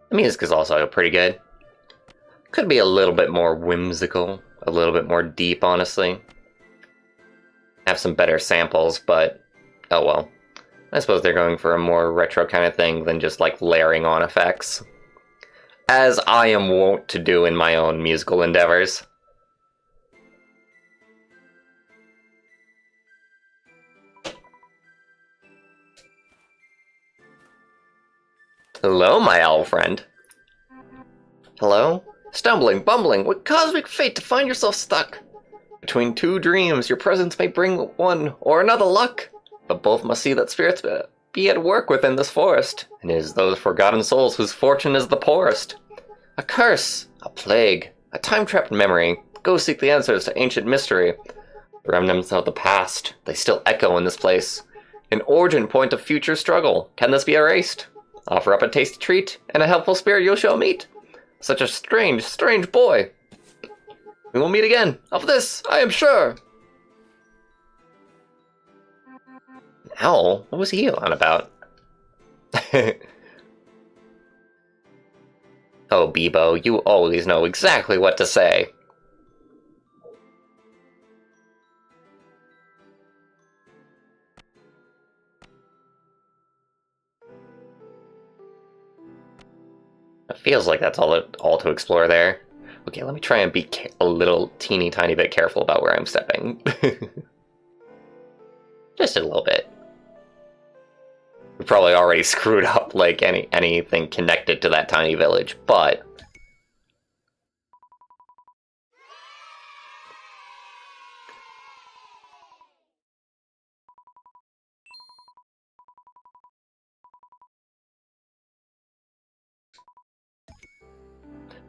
The music is also pretty good. Could be a little bit more whimsical, a little bit more deep, honestly. Have some better samples, but oh well. I suppose they're going for a more retro kind of thing than just like layering on effects. As I am wont to do in my own musical endeavors. Hello, my owl friend. Hello? Stumbling, bumbling, what cosmic fate to find yourself stuck? Between two dreams, your presence may bring one or another luck, but both must see that spirits be at work within this forest, and it is those forgotten souls whose fortune is the poorest. A curse, a plague, a time-trapped memory, go seek the answers to ancient mystery. The remnants of the past, they still echo in this place. An origin point of future struggle, can this be erased? Offer up a tasty treat, and a helpful spirit you shall meet. Such a strange, strange boy. We will meet again, of this I am sure. Owl? What was he on about? Oh, Bebo, you always know exactly what to say. It feels like that's all to explore there. Okay, let me try and be a little teeny tiny bit careful about where I'm stepping. Just a little bit. We probably already screwed up like anything connected to that tiny village, but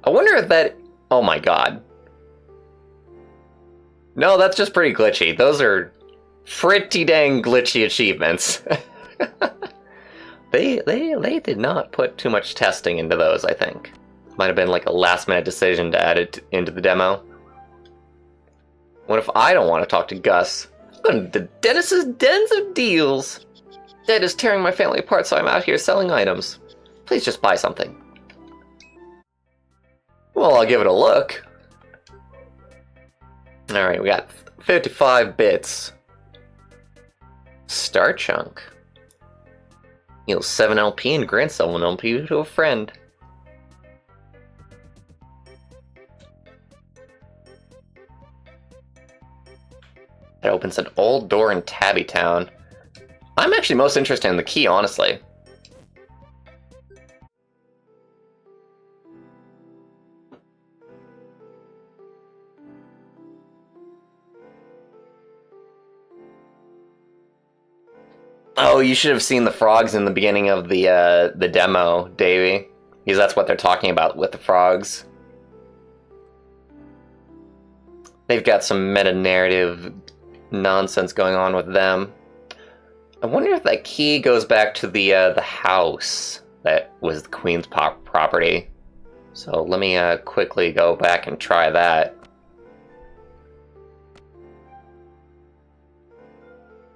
I wonder if that... Oh my god. No, that's just pretty glitchy. Those are pretty dang glitchy achievements. They did not put too much testing into those, I think. Might have been like a last-minute decision to add it into the demo. What if I don't want to talk to Gus? I'm going to Dennis's Dens of Deals. Dad is tearing my family apart, so I'm out here selling items. Please just buy something. Well, I'll give it a look. Alright, we got 55 bits. Star Chunk. Heal 7 LP and grant someone LP to a friend. That opens an old door in Tabby Town. I'm actually most interested in the key, honestly. Oh, you should have seen the frogs in the beginning of the demo, Davey. Because that's what they're talking about with the frogs. They've got some meta-narrative nonsense going on with them. I wonder if that key goes back to the house that was the Queen's property. So let me quickly go back and try that.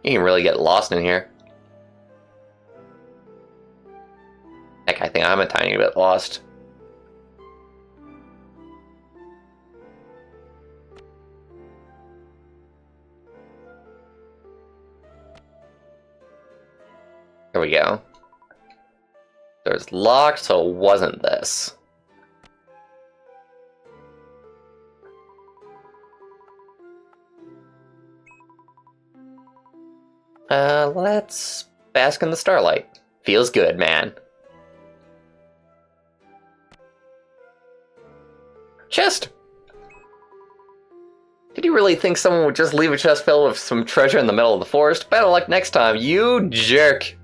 You can really get lost in here. Heck, I think I'm a tiny bit lost. There we go. There's locked, so it wasn't this. Let's bask in the starlight. Feels good, man. Chest! Did you really think someone would just leave a chest filled with some treasure in the middle of the forest? Better luck next time, you jerk!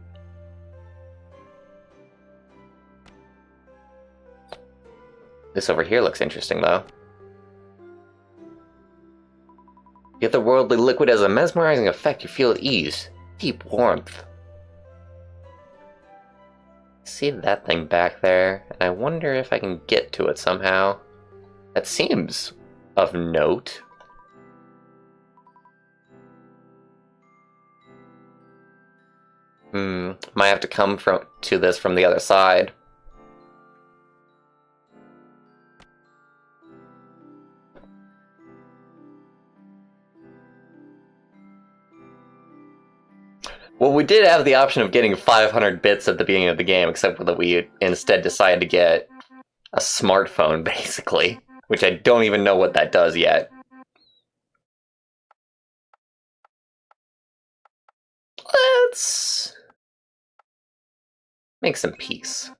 This over here looks interesting, though. Yet the worldly liquid has a mesmerizing effect. You feel at ease. Deep warmth. See that thing back there? And I wonder if I can get to it somehow. That seems of note. Might have to come to this from the other side. Well, we did have the option of getting 500 bits at the beginning of the game, except that we instead decided to get a smartphone, basically. Which I don't even know what that does yet. Let's make some peace.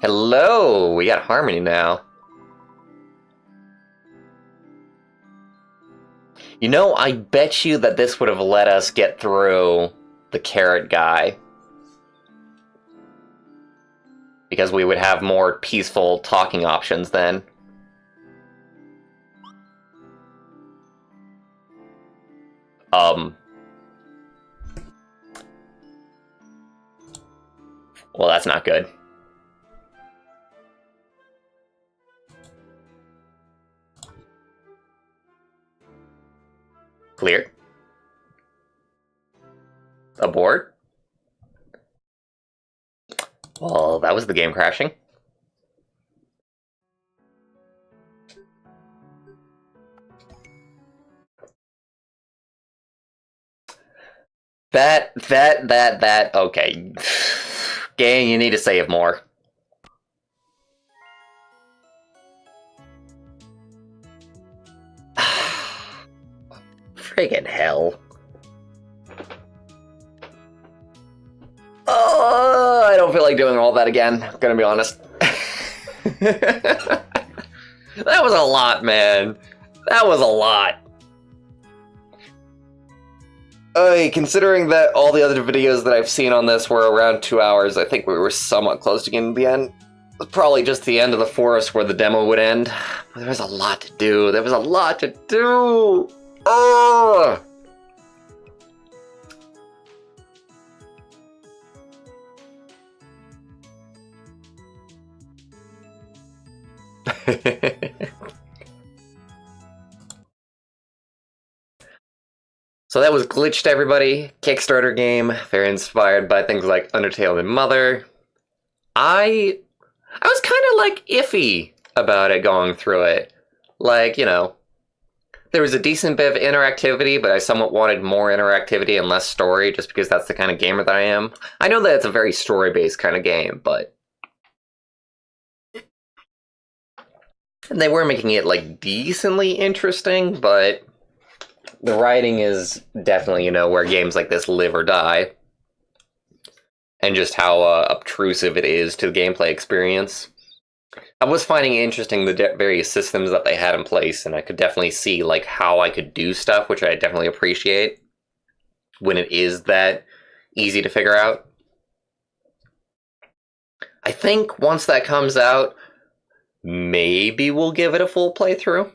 Hello! We got harmony now. You know, I bet you that this would have let us get through the carrot guy. Because we would have more peaceful talking options then. Well, that's not good. Clear. Abort. Well, that was the game crashing. That, okay. Gang, you need to save more. Friggin' hell. Oh, I don't feel like doing all that again, I'm gonna be honest. That was a lot, man. That was a lot. Considering that all the other videos that I've seen on this were around 2 hours, I think we were somewhat close to getting to the end. It was probably just the end of the forest where the demo would end. But there was a lot to do. There was a lot to do. Oh! So that was Glitched, everybody. Kickstarter game. Very inspired by things like Undertale and Mother. I was kind of like iffy about it going through it. Like, you know, there was a decent bit of interactivity, but I somewhat wanted more interactivity and less story just because that's the kind of gamer that I am. I know that it's a very story-based kind of game, but... And they were making it, like, decently interesting, but... The writing is definitely, you know, where games like this live or die. And just how obtrusive it is to the gameplay experience. I was finding interesting the various systems that they had in place, and I could definitely see, like, how I could do stuff, which I definitely appreciate. When it is that easy to figure out. I think once that comes out, maybe we'll give it a full playthrough.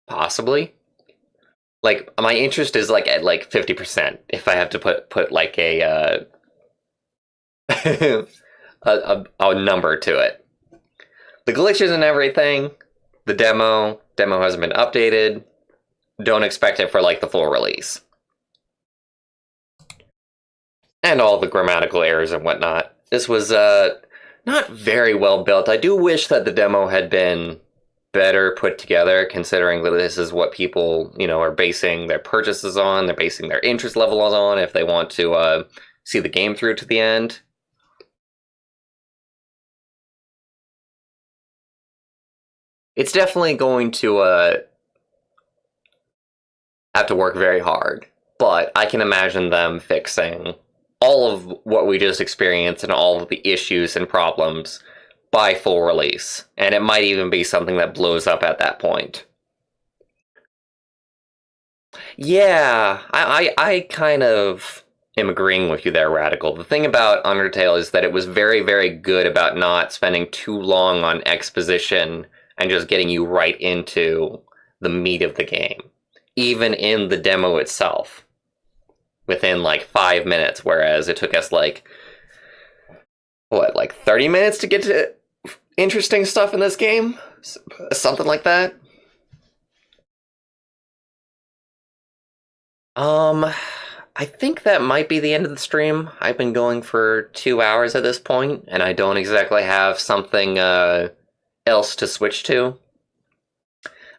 Possibly. Like, my interest is, like, at, like, 50%, if I have to put like, a number to it. The glitches and everything, the demo hasn't been updated. Don't expect it for, like, the full release. And all the grammatical errors and whatnot. This was, not very well built. I do wish that the demo had been better put together, considering that this is what people, you know, are basing their purchases on, they're basing their interest levels on if they want to see the game through to the end. It's definitely going to have to work very hard, but I can imagine them fixing all of what we just experienced and all of the issues and problems by full release, and it might even be something that blows up at that point. Yeah, I kind of am agreeing with you there, Radical. The thing about Undertale is that it was very, very good about not spending too long on exposition and just getting you right into the meat of the game, even in the demo itself, within like 5 minutes, whereas it took us like 30 minutes to get to interesting stuff in this game? Something like that. I think that might be the end of the stream. I've been going for 2 hours at this point, and I don't exactly have something else to switch to.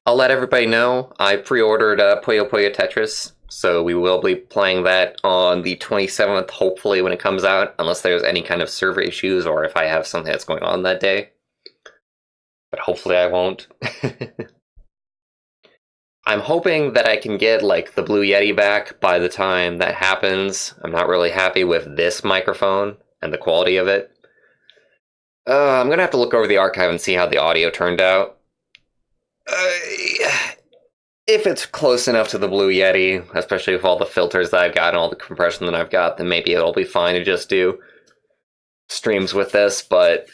I'll let everybody know I pre-ordered Puyo Puyo Tetris, so we will be playing that on the 27th, hopefully, when it comes out, unless there's any kind of server issues or if I have something that's going on that day. But hopefully I won't. I'm hoping that I can get, like, the Blue Yeti back by the time that happens. I'm not really happy with this microphone and the quality of it. I'm gonna have to look over the archive and see how the audio turned out. If it's close enough to the Blue Yeti, especially with all the filters that I've got and all the compression that I've got, then maybe it'll be fine to just do streams with this, but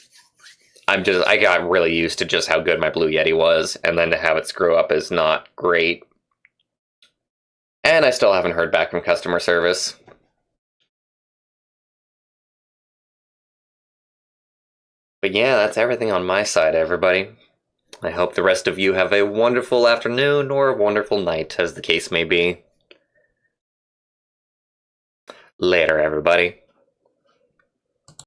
I got really used to just how good my Blue Yeti was, and then to have it screw up is not great. And I still haven't heard back from customer service. But yeah, that's everything on my side, everybody. I hope the rest of you have a wonderful afternoon or a wonderful night, as the case may be. Later, everybody.